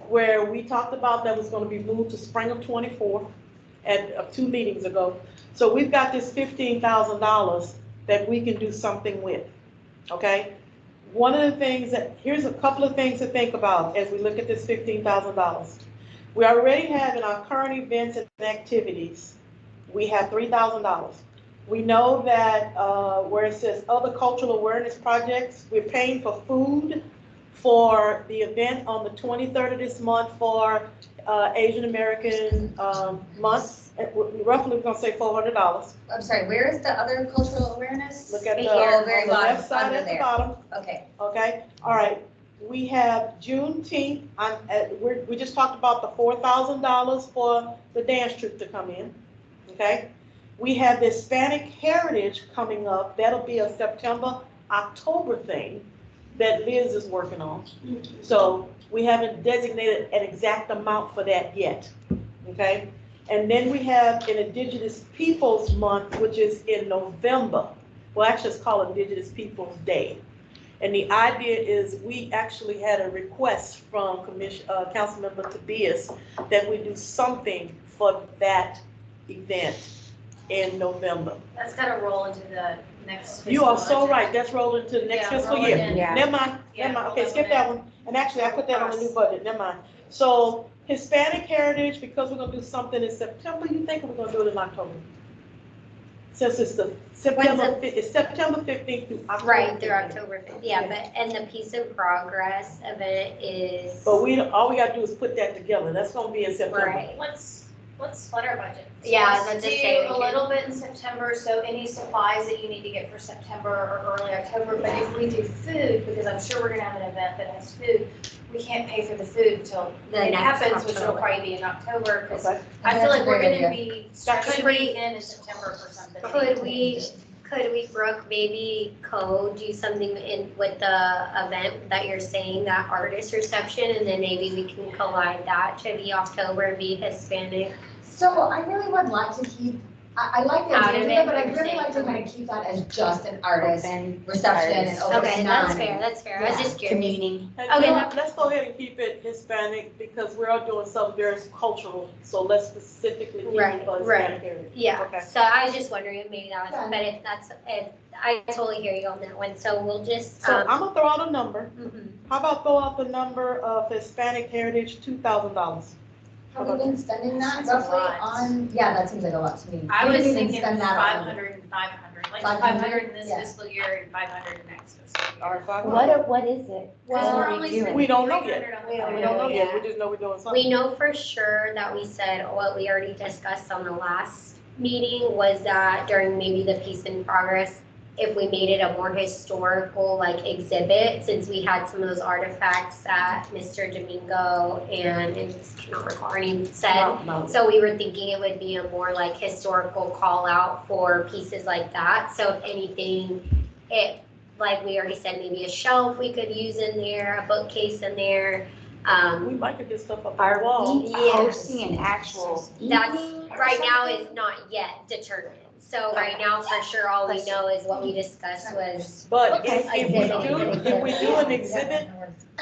where we talked about that was gonna be moved to spring of '24 at 2 meetings ago. So we've got this $15,000 that we can do something with, okay? One of the things here's a couple of things to think about as we look at this $15,000. We already have in our current events and activities, we have $3,000. We know that where it says other cultural awareness projects, we're paying for food for the event on the 23rd of this month for Asian American month. Roughly, we're gonna say $400. I'm sorry, where is the other cultural awareness? Look at the, Right here, on very the bottom, left side under at the there. bottom. Okay, Okay, all right. We have Juneteenth, we just talked about the $4,000 for the dance troupe to come in, okay? We have the Hispanic Heritage coming up, that'll be a September, October thing that Liz is working on. So we haven't designated an exact amount for that yet, okay? And then we have an Indigenous Peoples Month, which is in November. Well, actually, it's called Indigenous Peoples Day. And the idea is, we actually had a request from Councilmember Tobias that we do something for that event in November. That's gotta roll into the next. You are fiscal so budget. right, that's rolling to the next Yeah, fiscal roll it year. in. Yeah. Never mind, Yeah, never mind, roll okay, that skip one that in. one. And actually, I put that on the new budget, never mind. So Hispanic Heritage, because we're gonna do something in September, you think we're gonna do it in October? Since it's it's September 15th through October. Right, through 15th. October 5th, yeah, but, and the Peace and Progress event is, But all we gotta do is put that together, that's gonna be in September. right, Let's split our budget. So Yeah, let's that's the do same. a little bit in September, so any supplies that you need to get for September or early October, but if we do food, because I'm sure we're gonna have an event that has food, we can't pay for the food until The it next happens, which will October. probably be in October, because Okay. I feel like we're That's a gonna great be Could stretching we- in September for something. could we, Brooke, maybe do something with the event that you're saying, that artist reception, and then maybe we can collide that to be October and be Hispanic? So I really would like to keep, I like the Out idea of of it, it, but I'd you're really saying. like to kind of keep that as just an artist Open reception and artist. open Okay, non. that's fair, I was just curious. Communing. And Okay, you know what, let's go ahead and keep it Hispanic, because we're all doing something very cultural, so let's specifically keep Right, it for right. Hispanic heritage. Yeah, Okay. so I was just wondering if maybe that was, Yeah. but if I totally hear you on that one, so we'll just, So I'm gonna throw out a number, mhm. how about throw out the number of Hispanic heritage, $2,000? Have we been spending that That's a roughly lot. on, yeah, that seems like a lot to me. I We was didn't even thinking spend that on- 500 and 500, like 500? 500 in this Yeah. fiscal year and 500 next fiscal year. All right, $500. What is it? Because What we're are only we doing? spending We don't know yet. 300 on the We don't We budget. don't know yet, Yeah. we just know we're doing We something. know for sure that we said, what we already discussed on the last meeting was that during maybe the Peace and Progress, if we made it a more historical like exhibit, since we had some of those artifacts that Mr. Domingo and I just cannot recall her name said. No. So we were thinking it would be a more like historical call out for pieces like that. So if anything, like we already said, maybe a shelf we could use in there, a bookcase in there. We might could get stuff up on Are the wall. we Yes. hosting an actual That's evening? or right now something? is not yet determined. So right now, for sure, all we know is what we discussed was, But Okay. if we do an exhibit,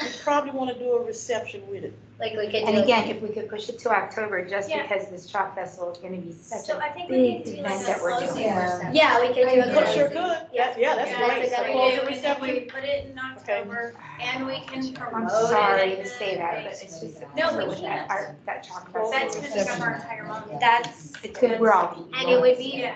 we probably wanna do a reception with it. like, we could And do. again, if we could push it to October, just Yeah. because this chalk festival is gonna be such So a I think we big can do like event a that we're closing doing. reception. Yeah, we could do a Yeah. Sure closing. good, Yeah. yeah, that's Yeah, great. that's a So good close idea. the And then we reception. put it in October, and we can promote I'm it. sorry in to the say that, but next- it's just. No, we with that can't. art, that chalk Well, That's festival. gonna take up our entire month. That's, It's good, we're all. and it would be, Yeah.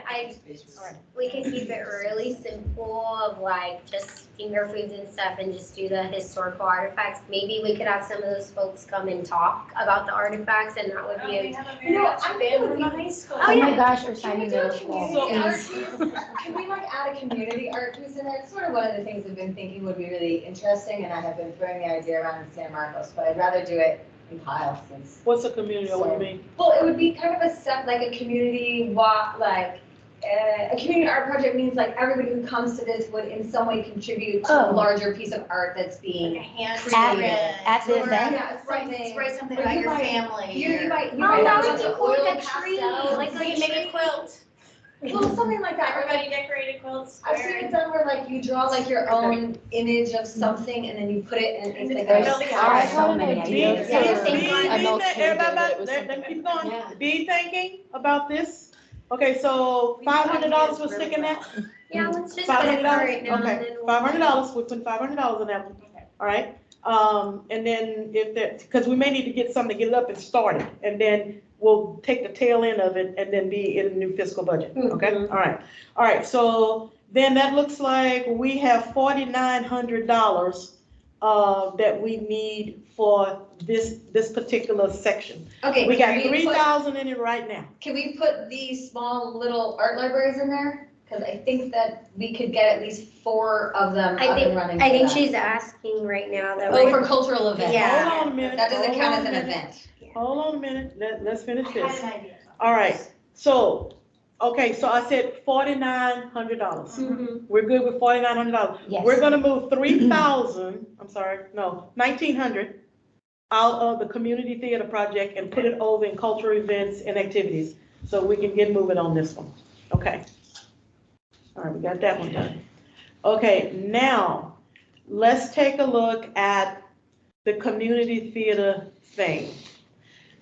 we could keep it really simple of like just finger foods and stuff and just do the historical artifacts. Maybe we could have some of those folks come and talk about the artifacts and that would Oh, be we a. have a very much band from the high school. Oh, Oh my yeah. gosh, or Can Simon we do a Middle School. community art Please. piece? Can we like add a community art piece in there? It's sort of one of the things we've been thinking would be really interesting, and I have been throwing the idea around in San Marcos, but I'd rather do it in Kyle since. What's a community, what do you mean? Well, it would be kind of a set, like a community walk, like, a community art project means like everybody who comes to this would in some way contribute to a Oh. larger piece of art that's Like a being. hand At the or event? Yeah, Write something. write something Or about you your might- family. You or- might, you Oh, might that have would like be an cool, oil like a tree, pastel. like So you make a quilt. Well, something like that, or like, Everybody decorated quilts. I've seen it done where like you draw like your own image of something and then you put it in, it's like There's a. so many Be ideas. let me keep going. Be thinking about this. Okay, so $500 we're sticking that? Yeah, let's just put it for right now and Okay, then we'll. $500, we're putting $500 in that one, all right? And then if that, because we may need to get something to get it up and started, and then we'll take the tail end of it and then be in the new fiscal budget, okay? Mhm. All right, so then that looks like we have $4,900 that we need for this particular section. Okay. We got can put- 3,000 in it right now. Can we put these small little art libraries in there? Cause I think that we could get at least 4 of them I up think- and running. I for think that. she's asking right now that Oh, we're. for cultural events. Yeah. Hold on a minute. That doesn't hold count on as a an minute. event. Hold on a minute, let's finish I this. had an idea. All right, so, okay, so I said $4,900. Mhm. We're good with $4,900. Yes. We're gonna move 3,000, I'm sorry, no, 1,900 out of the community theater project and put it over in cultural events and activities, so we can get moving on this one, okay? All right, we got that one done. Okay, now, let's take a look at the community theater thing.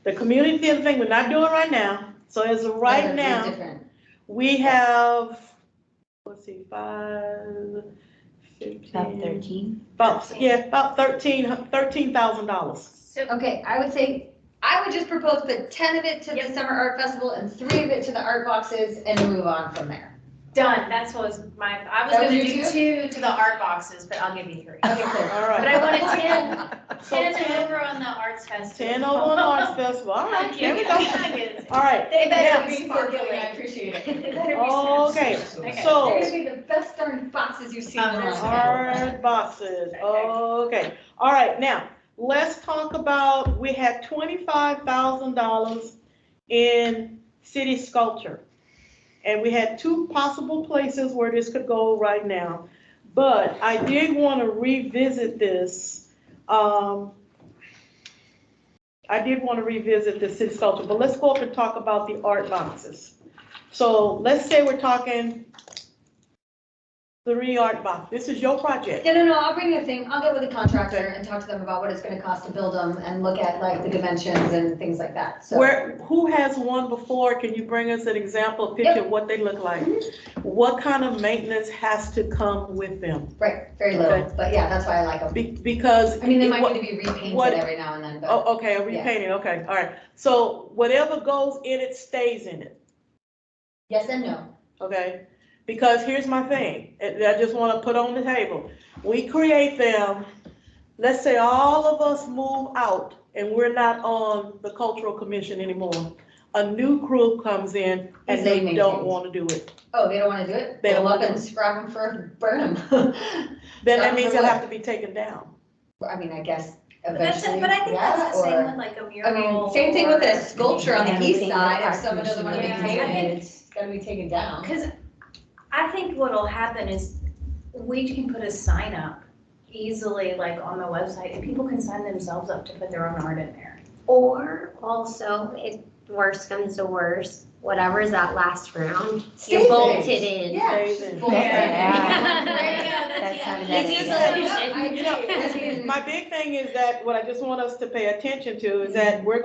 The community theater thing, we're not doing right now. So as of right They're now, different. we have, let's see, 5, 15. About 13. About $13,000. So Okay, I would just propose put 10 of it to the Summer Art Festival and 3 of it to the art boxes and move on from there. done, that's what was I was That was gonna you do 2 to the art boxes, but I'll give you 3. Okay, cool. All right. But I wanted 10, So 10 over on the arts festival. 10 over on the Arts Festival. All right, Thank there you. we go. All right. They better Now- be sparkling. I appreciate it. They better be Okay, Okay. They're so gonna be the best darn boxes you've seen in a long time. art boxes, okay. All right, now, let's talk about, we had $25,000 in city sculpture. And we had 2 possible places where this could go right now. But I did want to revisit this. I did want to revisit the city sculpture, but let's go up and talk about the art boxes. So let's say we're talking 3 art boxes. This is your project. No, I'll bring you a thing, I'll get with the contractor and talk to them about what it's gonna cost to build them and look at like the dimensions and things like that, so. Who has one before? Can you bring us an example, a picture of what they look like? What kind of maintenance has to come with them? Right, very little, Okay. but yeah, that's why I like them. Because. I mean, they it- might what- need to be repainted what- every now and then, but. Oh, okay, a repainting, okay, all right. So whatever goes in it stays in it, Yes and no. okay? Because here's my thing, and I just want to put on the table. We create them, let's say all of us move out and we're not on the cultural commission anymore. A new crew comes in and Easily they don't maintained. want to do it. Oh, they don't wanna do it? They don't Pull up wanna and do it. scrap them for, burn them. Then that Scrap means for they'll what? have to be taken down. I mean, I guess But that's, eventually, but I think yeah, that's the same or, with like a I mural. mean, same thing with or- a sculpture on the east Anything side, that if someone doesn't wanna Yeah, maintain I it, think- it's gotta be taken down. Because I think what'll happen is we can put a sign up easily, like on the website, and people can sign themselves up to put their own art in there. Or also, if worse comes to worse, whatever's that last round, Stays you bolt in. it in. Yeah. Stays in. Bolt it Yeah. There you go, That's yeah. not a bad Easy idea. solution. I You know, agree. my big thing is that what I just want us to pay attention to is that we're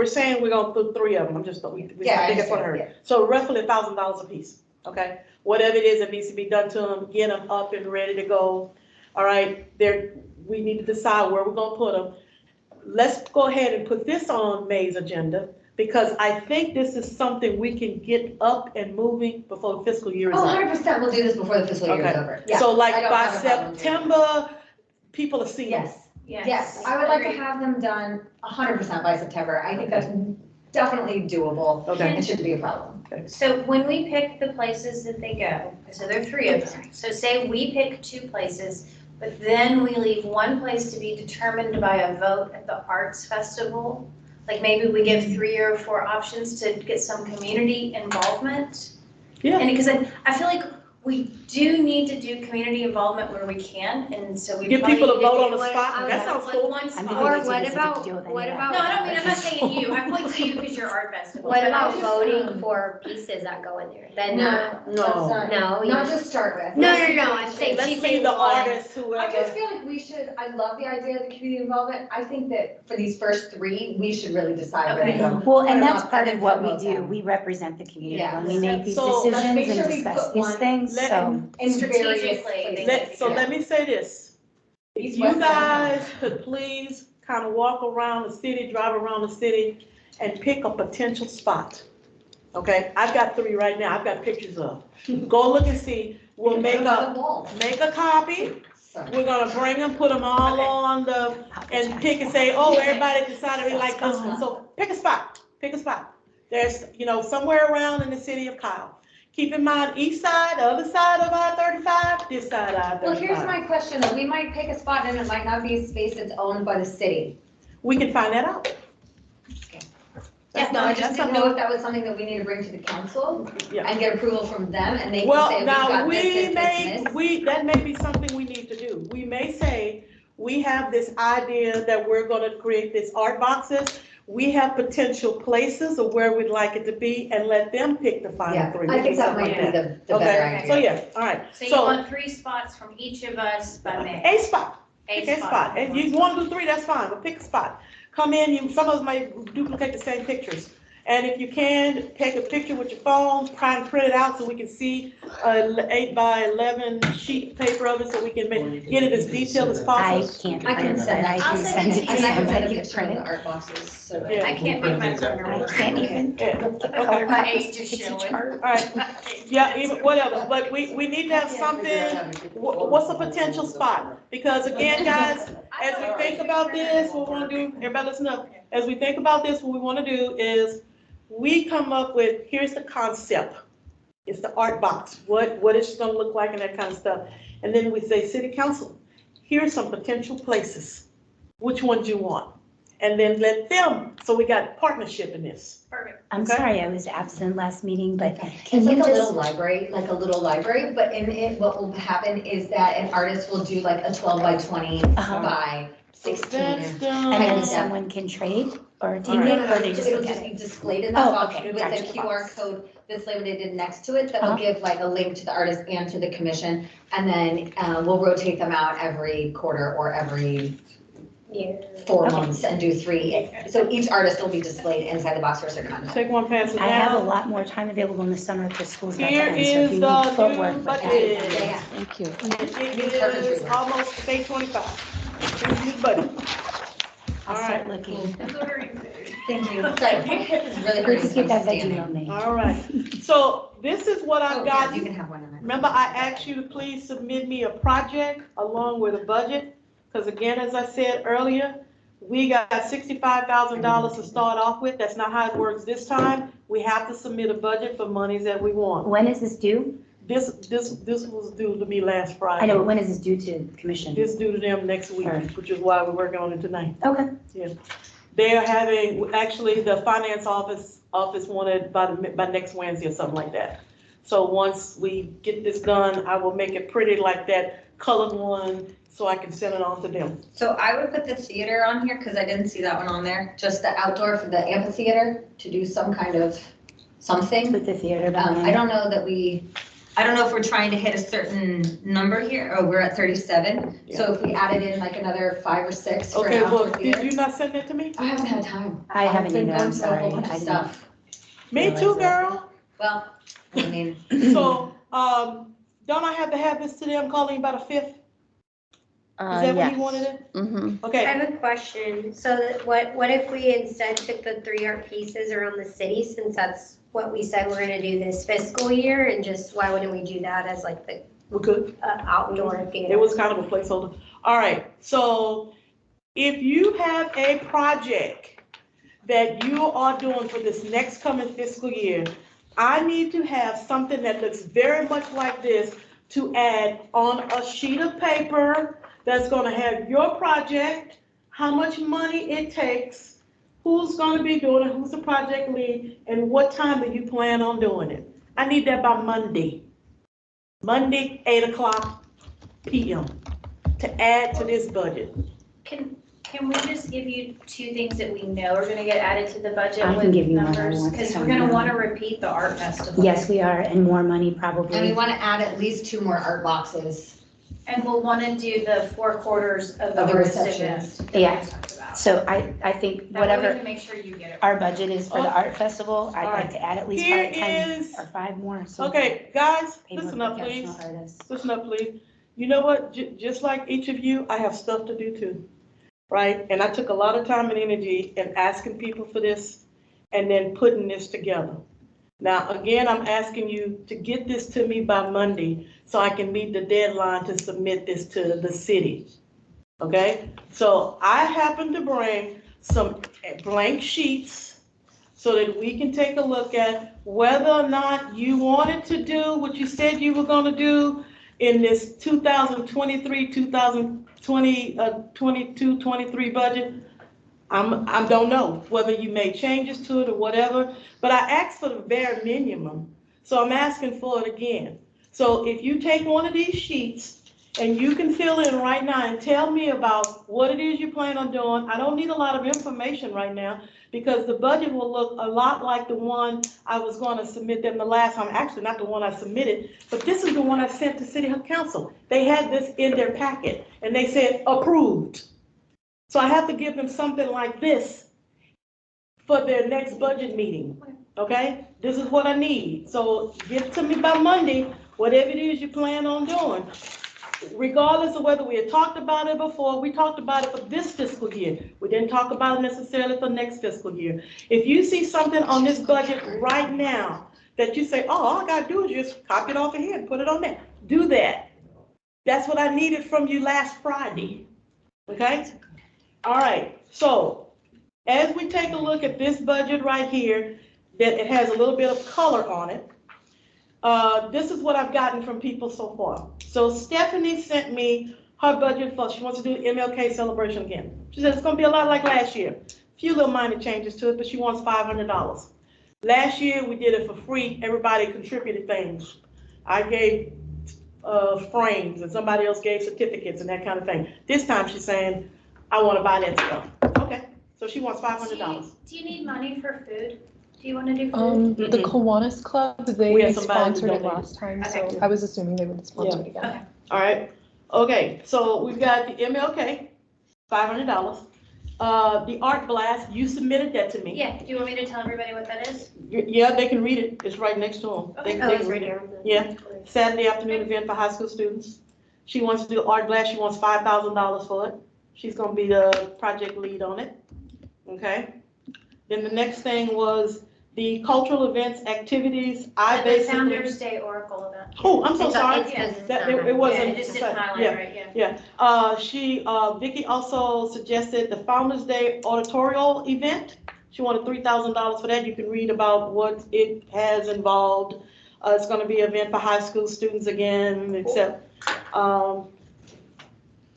saying we're gonna put 3 of them, we Yeah, I think it's gonna understand, hurt. So roughly $1,000 a piece, okay? Whatever it is that needs to be done to them, get them up and ready to go. All right, we need to decide where we're gonna put them. Let's go ahead and put this on May's agenda, because I think this is something we can get up and moving before the fiscal year is Oh, up. 100%, we'll do this before the fiscal year is Okay. over. Yeah, So I like don't by have a problem doing September, people are seeing it. Yes, I would like to have them done 100% by September. I think that's definitely doable. Okay. It shouldn't be a problem. So when we pick the places that they go, so there are 3 of them. So say we pick 2 places, but then we leave 1 place to be determined by a vote at the arts festival. Like maybe we give 3 or 4 options to get some community involvement. Yeah. And because I feel like we do need to do community involvement where we can, and so we Give probably people to need to vote do on the what spot, I that was sounds like cool. one I'm spot. thinking Or it's a what big about, deal than what that. about? No, I don't mean, I'm not saying you, I point to you because you're art festival. What but about just, voting for pieces that go in there? Then No. No. No, you- Not just start with. No, I'm saying Let's keep see it the one. artists, I whoever. just feel like we should, I love the idea of the community involvement. I think that for these first 3, we should really decide where to Okay. go. Well, Put and 'em that's up part and of what we promote do. them. We represent the community Yeah. when we make these So, let's decisions make and sure we discuss put these one- things, let- so. In various Strategically, places. Let me say this. If East, you west, guys south. could please kind of walk around the city, drive around the city, and pick a potential spot. Okay, I've got 3 right now, I've got pictures of. Go look and see, we'll make Put 'em on a, the wall. make a copy, So. we're gonna bring them, put them all Okay. on the, and pick and say, oh, everybody decided they like this one, so pick a spot, pick a spot. There's, somewhere around in the city of Kyle. Keep in mind, east side, the other side of I-35, this side of I-35. Well, here's my question, though. We might pick a spot and it might not be a space that's owned by the city. We can find that out. Yes, no, I just That's didn't a know whole- if that was something that we need to bring to the council Yeah. and get approval from them, and they can say, Well, we've now, got this, this, this, and this. that may be something we need to do. We may say, we have this idea that we're gonna create this art boxes. We have potential places of where we'd like it to be and let them pick the final Yeah, three. I think that Something might like be the Okay, better so idea. yeah, all right. So you want 3 spots from each of us by May? A spot. Pick A a spot. If you want to do 3, that's fine, but pick a spot. Come in, some of us might duplicate the same pictures. And if you can, take a picture with your phone, try and print it out so we can see 8 by 11 sheet paper of it so we can get it as detailed as I possible. can't I can print it, send but I it. can I'll send send it it to to And I can send a somebody to picture of print the it. art boxes, so. Yeah. I can't make my printer I work. can't even Yeah. flip the Okay. color My copies age is to showing. chart. All right, yeah, even, whatever, but we need to have something, what's a potential spot? Because again, guys, as we think about this, what we wanna do, everybody listen up. As we think about this, what we wanna do is, we come up with, here's the concept. It's the art box, what it's gonna look like and that kind of stuff. And then we say, city council, here's some potential places. Which ones you want? And then let them, so we got partnership in this. Perfect. I'm Okay. sorry, I was absent last meeting, but can It's you like a little just, library, but in it, what will happen is that an artist will do like a 12 by 20 Uh-huh. by So 16. that's and done. then Yeah. someone can trade or take Alright. it, or they just It'll look just at be it? displayed in that Oh, box okay, with gotcha, the the QR box. code that's laminated next to it that will Uh-huh. give like a link to the artist and to the commission. And then we'll rotate them out every quarter or every Yeah. 4 Okay. months and do 3. So each artist will be displayed inside the box for a certain time. Take one, pass it I have a down. lot more time available in the summer because school's about to Here end, so if is you the need footwork. new for that, budget. Yeah. Thank you. It is almost day 25. Here's the budget. I'll All start right. looking. Thank you. Sorry, my hip is really We hurting. just so get I'm that veggie standing. meal made. All right, so this is what I've Oh, yeah, got. you can have one of them. Remember, I asked you to please submit me a project along with a budget, because again, as I said earlier, we got $65,000 to start off with. That's not how it works this time. We have to submit a budget for monies that we want. When is this due? This was due to me last Friday. I know, but when is this due to commission? This due to them next week, Alright. which is why we're working on it tonight. Okay. They are having, actually, the finance office wanted by next Wednesday or something like that. So once we get this done, I will make it pretty like that colored one, so I can send it on to them. So I would put the theater on here, because I didn't see that one on there, just the outdoor for the amphitheater, to do some kind of something. With the theater. I don't know if we're trying to hit a certain number here, oh, we're at 37. So if we added in like another 5 or 6 for an Okay, well, outdoor did theater. you not send that to me? I haven't had time. I haven't I've been either, I'm going through a whole sorry. bunch of I didn't- stuff. Me too, girl. Well, I mean, So, don't I have to have this to them, Colleen, by the 5th? Is that when you wanted it? Mm-hmm. I Okay, have a question. So that what if we instead took the 3 art pieces around the city, since that's what we said we're gonna do this fiscal year, and just why wouldn't we do that as like the we could. outdoor theater? It was kind of a placeholder. All right, so if you have a project that you are doing for this next coming fiscal year, I need to have something that looks very much like this to add on a sheet of paper that's gonna have your project, how much money it takes, who's gonna be doing it, who's the project lead, and what time do you plan on doing it? I need that by Monday. Monday, 8:00 PM, to add to this budget. Can we just give you 2 things that we know are gonna get added to the budget I can with give you one numbers? more Because time we're gonna now. wanna repeat the art festival. Yes, we are, and more money and we probably. want to add at least 2 more art boxes. And we'll wanna do the 4 quarters of the Of the artist reception. event that we Yeah. talked about. So I think That way we whatever can make sure you get it. our budget is for the Oh. art festival, I'd Alright. like to add at least Here 10 is- or 5 more. so Okay, guys, pay more listen up, please. professional artists. Listen up, please. You know what? Just like each of you, I have stuff to do too, right? And I took a lot of time and energy in asking people for this and then putting this together. Now, again, I'm asking you to get this to me by Monday so I can meet the deadline to submit this to the city. Okay? So I happen to bring some blank sheets so that we can take a look at whether or not you wanted to do what you said you were gonna do in this 2023, 22, 23 budget. I don't know whether you made changes to it or whatever, but I asked for the bare minimum, so I'm asking for it again. So if you take one of these sheets And you can fill in right now and tell me about what it is you plan on doing. I don't need a lot of information right now because the budget will look a lot like the one I was going to submit them the last time. Actually, not the one I submitted, but this is the one I sent to City Council. They had this in their packet and they said approved. So I have to give them something like this for their next budget meeting, okay? This is what I need. So give it to me by Monday, whatever it is you plan on doing. Regardless of whether we had talked about it before, we talked about it for this fiscal year. We didn't talk about it necessarily for next fiscal year. If you see something on this budget right now that you say, oh, all I gotta do is just copy it off of here and put it on there, do that. That's what I needed from you last Friday, okay? All right, so as we take a look at this budget right here, that it has a little bit of color on it, this is what I've gotten from people so far. So Stephanie sent me her budget for, she wants to do MLK celebration again. She said it's gonna be a lot like last year. Few little minor changes to it, but she wants $500. Last year, we did it for free. Everybody contributed things. I gave frames and somebody else gave certificates and that kind of thing. This time she's saying, I wanna buy that stuff. Okay, so she wants $500. Do you need money for food? Do you want to do food? The Kiwanis Club, We they had somebody sponsored it donate. last time, Okay. so I was assuming they would sponsor it again. All right, okay, so we've got the MLK, $500. The Art Blast, you submitted that to me. Yeah, do you want me to tell everybody what that is? Yeah, they can read it, it's right next to them. Okay. They can read it. Yeah, Saturday afternoon event for high school students. She wants to do Art Blast, she wants $5,000 for it. She's gonna be the project lead on it, okay? Then the next thing was the cultural events, activities, I The basically. Founder's Day Oracle event. Oh, I'm so sorry. It's That, it wasn't. Yeah, it just didn't highlight, right, yeah. Yeah, Vicky also suggested the Founder's Day auditorial event. She wanted $3,000 for that. You can read about what it has involved. It's gonna be an event for high school students again, except,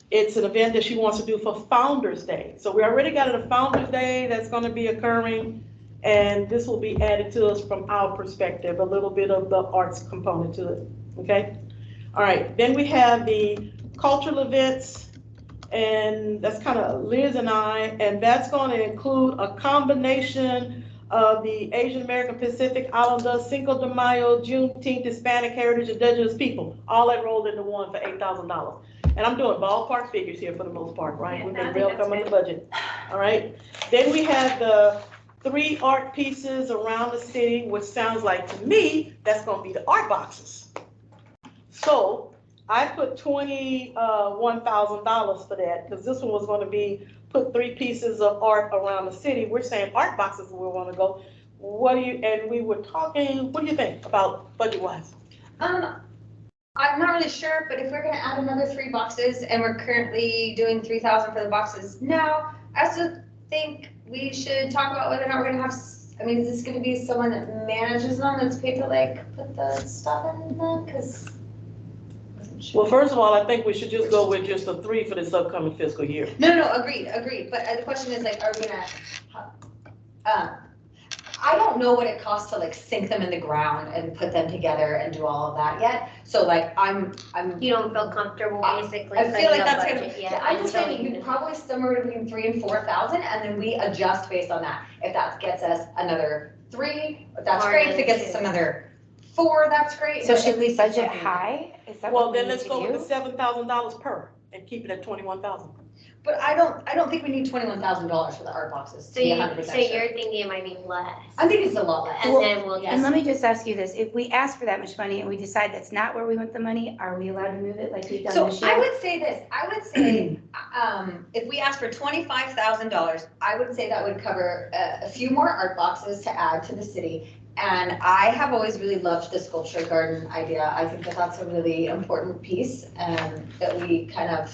it's an event that she wants to do for Founder's Day. So we already got a Founder's Day that's gonna be occurring, and this will be added to us from our perspective, a little bit of the arts component to it, okay? All right, then we have the cultural events, and that's kind of Liz and I, and that's gonna include a combination of the Asian American Pacific Islander, Cinco de Mayo, Juneteenth, Hispanic Heritage, Indigenous people, all that rolled into one for $8,000. And I'm doing ballpark figures here for the most part, right? Yeah, We've I been think real that's come with the good. budget, all right? Then we have the 3 art pieces around the city, which sounds like to me, that's gonna be the art boxes. So I put $21,000 for that, because this one was gonna be, put 3 pieces of art around the city. We're saying art boxes where we wanna go. What do you, and we were talking, what do you think about budget wise? I'm not really sure, but if we're gonna add another 3 boxes and we're currently doing 3,000 for the boxes now, I also think we should talk about whether or not we're gonna have, I mean, is this gonna be someone that manages them that's paid to like put the stuff in them? Cause. Well, first of all, I think we should just go with just the 3 for this upcoming fiscal year. No, agreed, but the question is like, are we gonna, I don't know what it costs to like sink them in the ground and put them together and do all of that yet. So like, I'm. You don't feel comfortable basically I feel setting like a that's budget gonna, yet I'm just until saying, you. you probably somewhere between 3,000 and 4,000, and then we adjust based on that. If that gets us another 3, that's Or great. If it another gets us 2. another 4, that's great. So But should at we least budget it's something. high? Is that Well, what we then need let's to go with do? the $7,000 per and keep it at 21,000. But I don't think we need $21,000 for the art boxes, to So be you, 100% so sure. you're thinking it might be less. I think it's a lot less. And then we'll And just, let me just ask you this, if we ask for that much money and we decide that's not where we want the money, are we allowed to move it like we've done So this year? I would say this, I would say, if we ask for $25,000, I would say that would cover a few more art boxes to add to the city. And I have always really loved the sculpture garden idea. I think that that's a really important piece that we kind of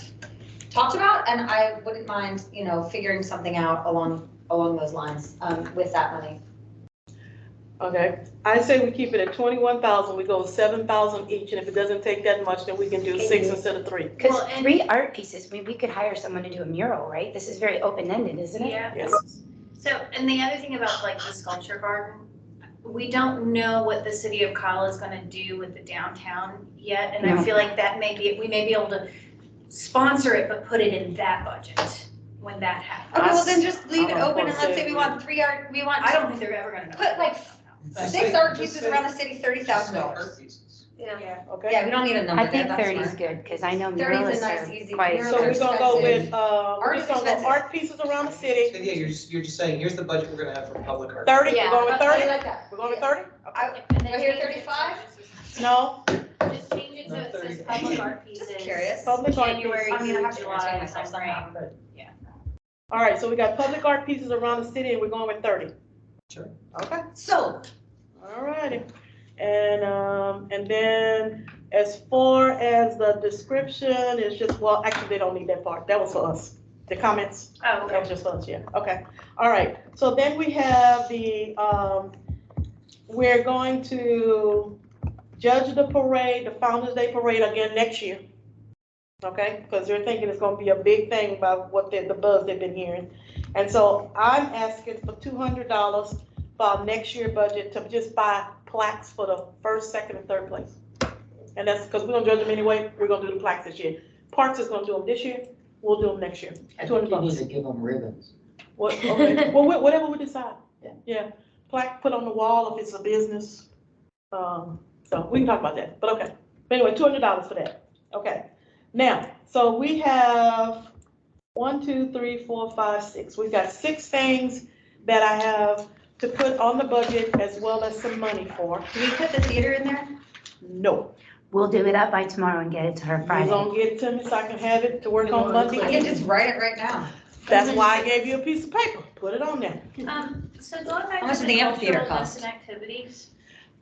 talked about. And I wouldn't mind, figuring something out along those lines with that money. Okay, I say we keep it at 21,000, we go 7,000 each, and if it doesn't take that much, then we can do 6 instead of 3. Because Well, and- 3 art pieces, we could hire someone to do a mural, right? This is very open-ended, isn't it? Yeah. Yes. So, and the other thing about like the sculpture garden, we don't know what the city of Kyle is gonna do with the downtown yet, and No. I feel like we may be able to sponsor it, but put it in that budget when that happens. Okay, well then just leave it I don't open and wanna let's say say we want I don't think they're ever gonna know. Put like Just 6 say- art just pieces say- around the city, $30,000. Art pieces. Yeah. Okay? Yeah, we don't need a number I think there, that's 30 is smart. good, because I know 30 is a murals nice, are easy- quite. So we're gonna go with, we're Art just is gonna go expensive. art pieces around the city, So, yeah, you're just saying, here's the budget we're gonna have for public art. 30, we're Yeah. going with I 30? like that. We're going with 30? And then Do I hear change it to 35? No, Just change it so it says public art pieces. Just curious. public art January pieces. I mean, I have through to entertain July myself somehow, timeframe. but. All right, so we got public art pieces around the city and we're going with 30. Sure. Okay, So, all righty. And then as far as the description, it's just, well, actually, they don't need that part. That was for us. The comments, Oh, that okay. was just for us, yeah. Okay, all right. So then we have the, we're going to judge the parade, the Founder's Day Parade again next year. Okay, because they're thinking it's gonna be a big thing about what the buzz they've been hearing. And so I'm asking for $200 for our next year budget to just buy plaques for the first, second, and third place. And that's because we're gonna judge them anyway, we're gonna do the plaques this year. Parks is gonna do them this year, we'll do them next year. I 200 think you need bucks. to give them ribbons. What, okay, well, whatever we decide. Yeah. Yeah, plaque put on the wall if it's a business. So we can talk about that, but okay. But anyway, $200 for that, okay. Now, so we have 1, 2, 3, 4, 5, 6. We've got 6 things that I have to put on the budget as well as some money for. do we put the theater in there? No, We'll do it up by tomorrow and get it to her you're Friday. gonna get it to me so I can have it to work on I Monday. can just write it right now. That's why I gave you a piece of paper, put it on there. So going back How much to did the the amphitheater cultural cost? events and activities,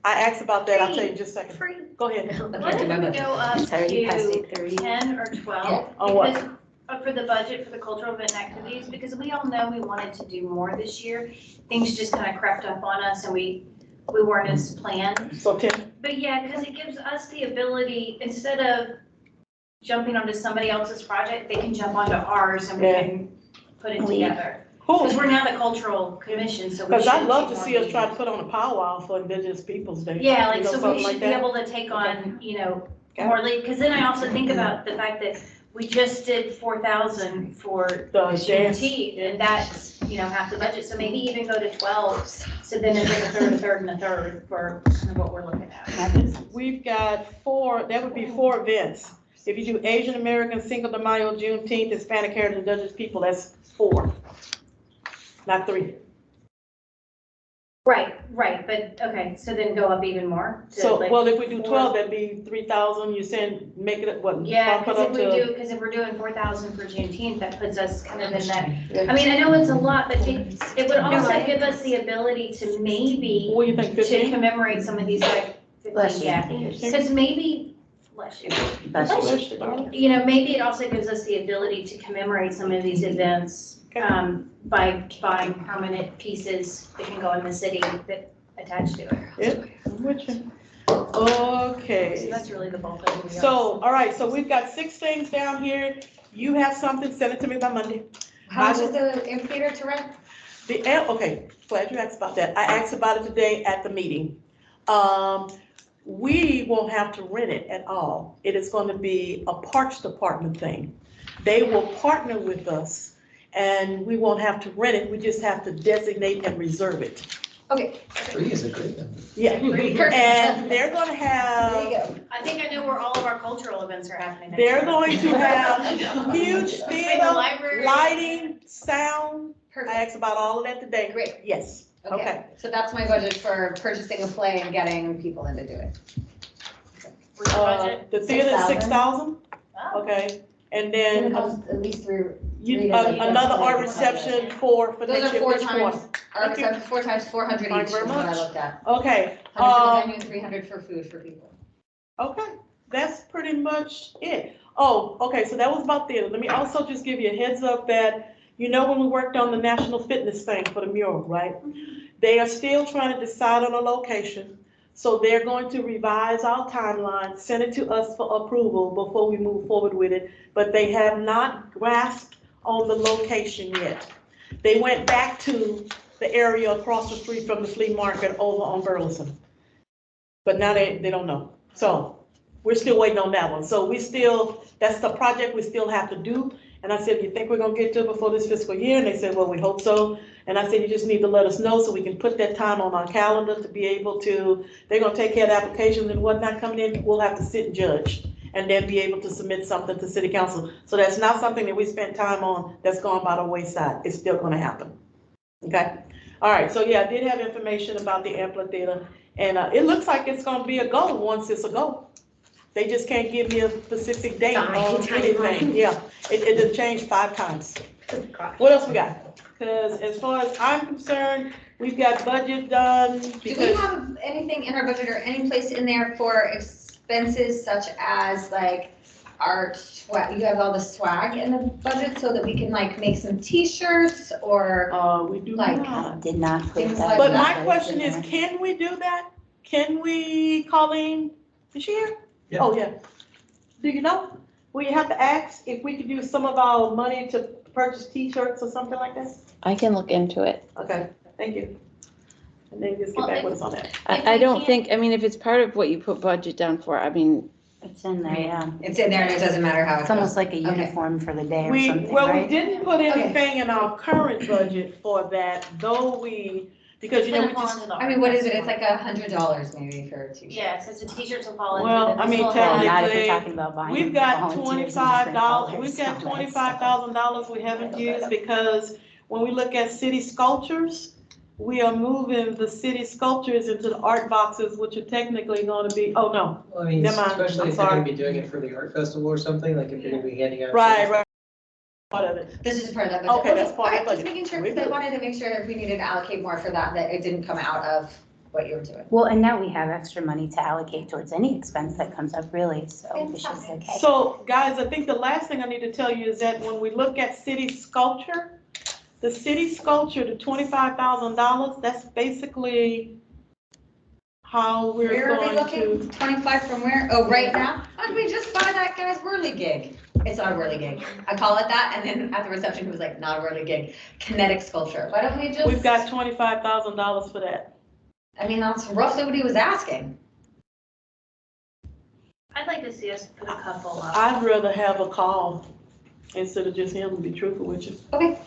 I asked about that, I'll tell you in just a second. free, Go ahead. I why can't don't remember. we go up It's already past to 8:30. 10 or 12? On what? Because, for the budget for the cultural event and activities, because we all know we wanted to do more this year. Things just kind of crept up on us and we weren't as planned. So 10, But yeah, because it gives us the ability, instead of jumping onto somebody else's project, they can jump onto ours and we Yeah. can put it We- together. cool. Because we're now the cultural commission, so we Because should. I'd love to take see more us try to meetings. put on a powwow for Indigenous Peoples' Day. Yeah, You like, know, so something we like should be that. able to take on, Okay. more lead, because then I also think about the fact that we just did 4,000 for The dance. Juneteenth, and that's, half the budget, so maybe even go to 12. So then it's like a third, and a third for kind of what we're looking at. We've got 4, that would be 4 events. If you do Asian American, Cinco de Mayo, Juneteenth, Hispanic Heritage, Indigenous People, that's 4, not 3. Right, but, okay, so then go up even more? to So, like well, if we do 4? 12, that'd be 3,000, you're saying, make it, what? Yeah, bump it because up if we're doing 4,000 for Juneteenth, that puts us kind of in that, I mean, I know it's a lot, but it would also give us the ability to maybe, What do you think, to 15? commemorate some of these, like, Bless you. yeah, because maybe, bless you. Bless you. Maybe it also gives us the ability to commemorate some of these events, by buying permanent pieces that can go in the city that attach to it. Yep, I'm with you. So Okay. that's really the bulk of it. So, all right, so we've got 6 things down here. You have something, send it to me by Monday. How much is the amphitheater to rent? Okay, glad you asked about that. I asked about it today at the meeting. We won't have to rent it at all. It is going to be a Parks Department thing. They will partner with us and we won't have to rent it. We just have to designate and reserve it. Okay. Free is a great number. Yeah, and they're going to There have, you go. I think I know where all of our cultural events are happening. they're going to have huge In the theater, library. lighting, sound. I Perfect. asked about all of that today. Great. Yes, Okay, okay. so that's my budget for purchasing a play and getting people in to do it. Where's the budget? The theater is 6,000, Oh. okay, and It then costs at least three. another art reception for Those next are year, 4 which times, one? our Thank you. reception, 4 times 400 Thank each you is very what I much. looked at. Okay, 100 for the venue and 300 for food for people. okay, that's pretty much it. Oh, okay, so that was about theater. Let me also just give you a heads up that, when we worked on the national fitness thing for the mural, right? They are still trying to decide on a location. So they're going to revise our timeline, send it to us for approval before we move forward with it. But they have not grasped on the location yet. They went back to the area across the street from the flea market over on Burleson. But now they don't know. So we're still waiting on that one. So that's the project we still have to do. And I said, you think we're gonna get to it before this fiscal year? And they said, well, we hope so. And I said, you just need to let us know so we can put that time on our calendar to be able to, they're gonna take care of the applications and whatnot coming in. We'll have to sit and judge and then be able to submit something to city council. So that's not something that we spent time on that's gone by the wayside. It's still gonna happen. Okay? All right, so yeah, I did have information about the amphitheater, and it looks like it's gonna be a go once it's a go. They just can't give me a specific date on anything. Yeah, it done changed 5 times. What else we got? Because as far as I'm concerned, we've got budget done. Do we Because have anything in our budget or any place in there for expenses such as like our swag? You have all the swag in the budget so that we can like make some t-shirts or we do like, not. Did not put Things that. like But that. my question is, can we do that? Can we, Colleen, is she here? Yeah. Oh, yeah. Do you know? We have to ask if we could use some of our money to purchase t-shirts or something like that? I can look into it. Okay, thank you. And then just get Well, back if- with us on that. If I we don't can't- think, I mean, if it's part of what you put budget down for, I mean, It's in there, yeah. it's in there and it doesn't matter how It's almost like a Okay. uniform for the day or We, something, well, we right? didn't put anything in our current budget for that, though because, you know, we just, I mean, what is it? It's like $100 maybe for a t-shirt. Yeah, so the t-shirts will fall into. Well, the I mean, visual Well, effects. not if technically, you're talking about buying. we've got volunteers and $25, we've $100 got on that $25,000 we haven't used because when we look at city sculptures, we are moving the city sculptures into the art boxes, which are technically gonna be, oh, no. Well, I mean, Never mind, especially I'm if they're gonna sorry. be doing it for the art festival or something, like if they're gonna be handing out. Right. Part of it. This is part of that budget. Okay, that's part of the All right, budget. just making sure, We're because I good. wanted to make sure if we needed to allocate more for that, that it didn't come out of what you were doing. Well, and now we have extra money to allocate towards any expense that comes up really, so it's just Fantastic. okay. So, guys, I think the last thing I need to tell you is that when we look at city sculpture, the city sculpture, the $25,000, that's basically how we're Where are we going looking? to. 25 from where? Oh, right now? How did we just buy that guy's whirly gig? It's not a whirly gig. I call it that, and then at the reception, he was like, not a whirly gig, kinetic sculpture. Why don't we just? We've got $25,000 for that. I mean, that's roughly what he was asking. I'd like to see us put a couple up. I'd rather have a call instead of just him, to be truthful with you. Okay.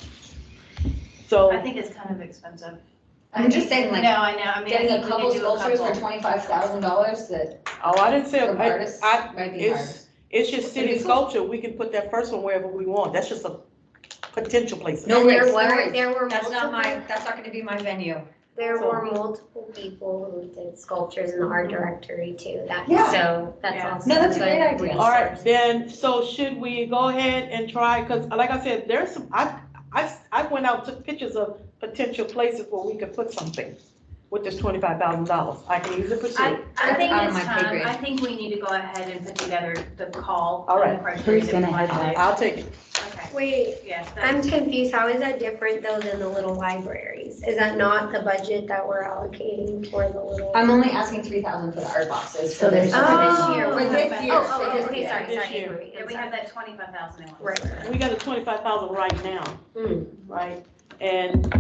So, I think it's kind of expensive. I'm just saying, like, No, I know, I mean, I getting think a we couple could do a sculptures for couple. $25,000 that oh, I didn't say, from artists might be hard. it's just city It'd be cool. sculpture. We can put that first one wherever we want. That's just a potential place. No And worries, there no were, worries. there were That's not multiple, that's not gonna be my venue. there So- were multiple people who did sculptures in the art directory too, that, Yeah. so that's Yeah. also. No, that's a great good idea. All right, resource. then, so should we go ahead and try, because like I said, there's some, I went out, took pictures of potential places where we could put something with this $25,000. I can easily pursue. I think Out of it's my pay time, grade. I think we need to go ahead and put together the call. All and right. the criteria Who's that we gonna want head to that? do. I'll take it. Okay, Wait, yes, I'm that's, confused, how is that different though than the little libraries? Is that not the budget that we're allocating for the little? I'm only asking 3,000 for the art boxes. So for this there's- year. Oh, year, For we this have year, that- for this okay, year. sorry, This sorry, year. Avery, yeah, I'm we sorry. have that 25,000 in one. Right. We got a 25,000 right now, Mm. right? And,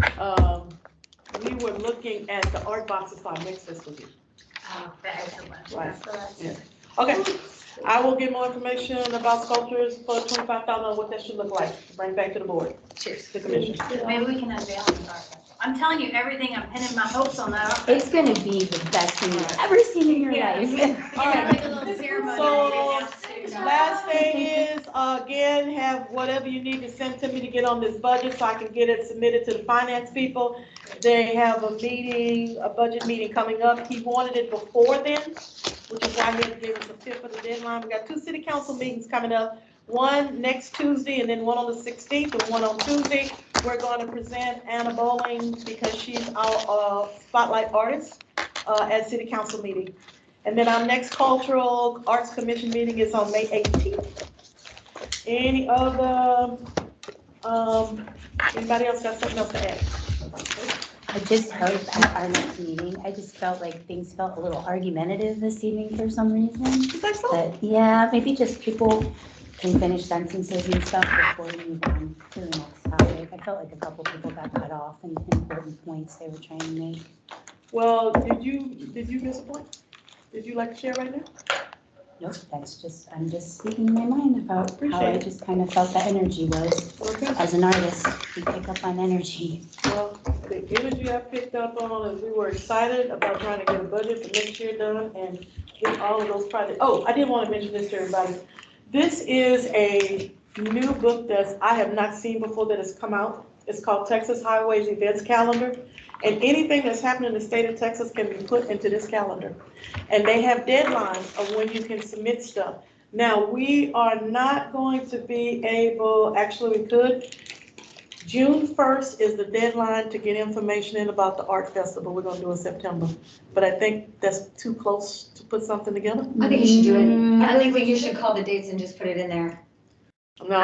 we were looking at the art boxes for our next fiscal year. The extra one. Right. So that's- Yeah. Okay, I will get more information about sculptures for 25,000, what that should look like, bring back to the board, Cheers. the commission. Maybe we can unveil it. I'm telling you, everything, I'm pinning my hopes on that. It's gonna be the best thing you've ever seen in your Yeah. life. All right. Like a little ceremony. So, and announce it. last thing is, again, have whatever you need to send to me to get on this budget so I can get it submitted to the finance people. They have a meeting, a budget meeting coming up. He wanted it before then, which is why he had to give us a tip for the deadline. We got 2 city council meetings coming up, one next Tuesday and then one on the 16th and one on Tuesday. We're going to present Anna Bowling because she's our spotlight artist at city council meeting. And then our next cultural arts commission meeting is on May 18th. Any other, anybody else got something else to add? I just hope at our next meeting, I just felt like things felt a little argumentative this evening for some reason. Is that so? But yeah, maybe just people can finish sentences and stuff before we move on to the next topic. I felt like a couple people got cut off and important points they were trying to make. Well, did you miss a point? Did you like to share right now? Nope, I'm just speaking my mind about how Appreciate I it. just kind of felt that energy was. Okay. As an artist, we pick up on energy. Well, the energy I picked up on is we were excited about trying to get a budget for next year done and get all of those projects. Oh, I did want to mention this to everybody. This is a new book that I have not seen before that has come out. It's called Texas Highways Events Calendar. And anything that's happening in the state of Texas can be put into this calendar. And they have deadlines of when you can submit stuff. Now, we are not going to be able, actually we could, June 1st is the deadline to get information in about the art festival we're gonna do in September. But I think that's too close to put something together. I think you should do it. I really think you should call the dates and just put it in there. No,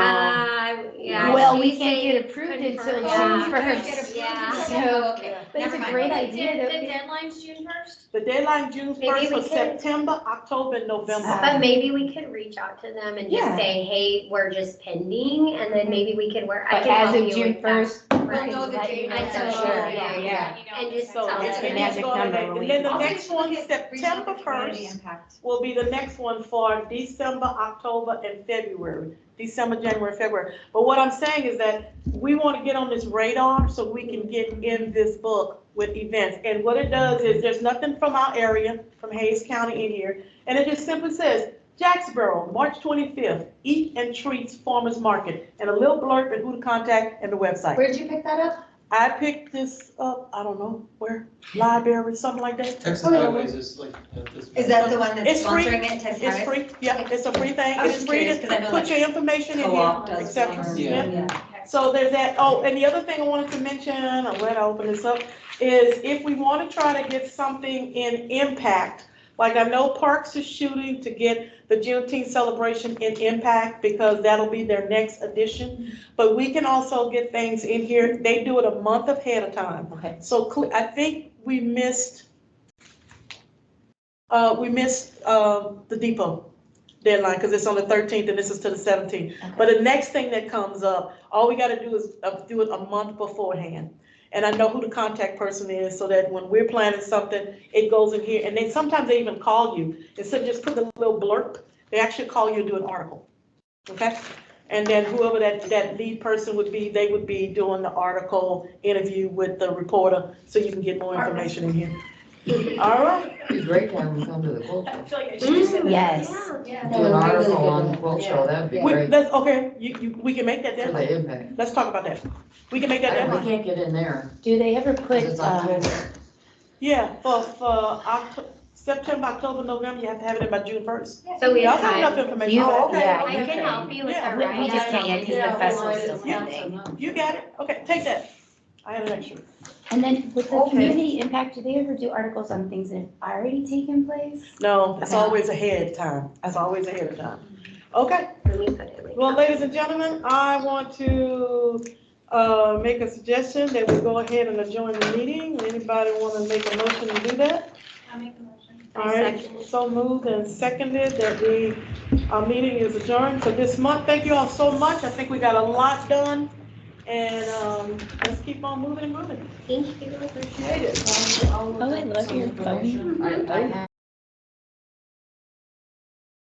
Yeah. Well, we she can't say get approved until confirm. June Yeah. first. Yeah. So, Okay. but it's Never a mind. great The idea that deadline's June 1st? the deadline June Maybe 1st we for could- September, October, and November. But maybe we could reach out to them and just Yeah. say, hey, we're just pending, and then maybe we could work, I But can as help of you June with that. 1st, Right. We'll know the let you date. know I for totally sure. agree. Yeah. And just So tell it's them. the it's magic going number in. when And then the we- next one, September 1st, will be the next one for December, October, and February. December, January, February. But what I'm saying is that we want to get on this radar so we can get in this book with events. And what it does is there's nothing from our area, from Hayes County in here. And it just simply says, Jacksboro, March 25th, Eat and Treats Farmers Market, and a little blurb and who to contact and the website. Where'd you pick that up? I picked this up, I don't know, where, library, something like that. Texas Oh, yeah. Highways is like, this. Is that the one that's It's free. sponsoring it, Texas It's Highways? free, yeah, it's a free thing, I was it's just free curious, to 'cause I know put your information in Co-op here, does et cetera. one. Yeah. So there's that, oh, and the other thing I wanted to mention, I'm glad I opened this up, is if we want to try to get something in impact, like I know Parks is shooting to get the Juneteenth celebration in impact because that'll be their next edition. But we can also get things in here, they do it a month ahead of time. Okay. So I think we missed the depot deadline because it's on the 13th and this is to the 17th. But the next thing that comes up, all we gotta do is do it a month beforehand. And I know who the contact person is so that when we're planning something, it goes in here. And then sometimes they even call you, instead of just put a little blurb, they actually call you and do an article, okay? And then whoever that lead person would be, they would be doing the article interview with the reporter so you can get more information in here. All right, It'd be great to have them come to the quilt show. feel like I should have said that. Yes. Yeah. Do an article on the quilt show, that'd be great that's, okay, we can make that for deadline. the impact. Let's talk about that. We can make that We deadline. can't get in there, Do they ever 'cause put, it's October. Yeah, for September, October, November, you have to have it in by June 1st. So we Y'all have have enough time. information. You- Oh, okay. yeah, I can help you with Yeah. the we writing. just can't yet because the festival's still Yeah. pending. You got it, okay, take that. I had an extra. And then with the Okay. community impact, do they ever do articles on things that have already taken place? No, it's Okay. always ahead of time. It's always ahead of time. Okay, Let me put it like well, that. ladies and gentlemen, I want to make a suggestion that we go ahead and adjourn the meeting. Anybody want to make a motion to do that? I'll make a motion. All right, so moved and seconded that our meeting is adjourned for this month. Thank you all so much. I think we got a lot done. And let's keep on moving and moving. Thank you. Appreciate it. Oh, I love your phone. I have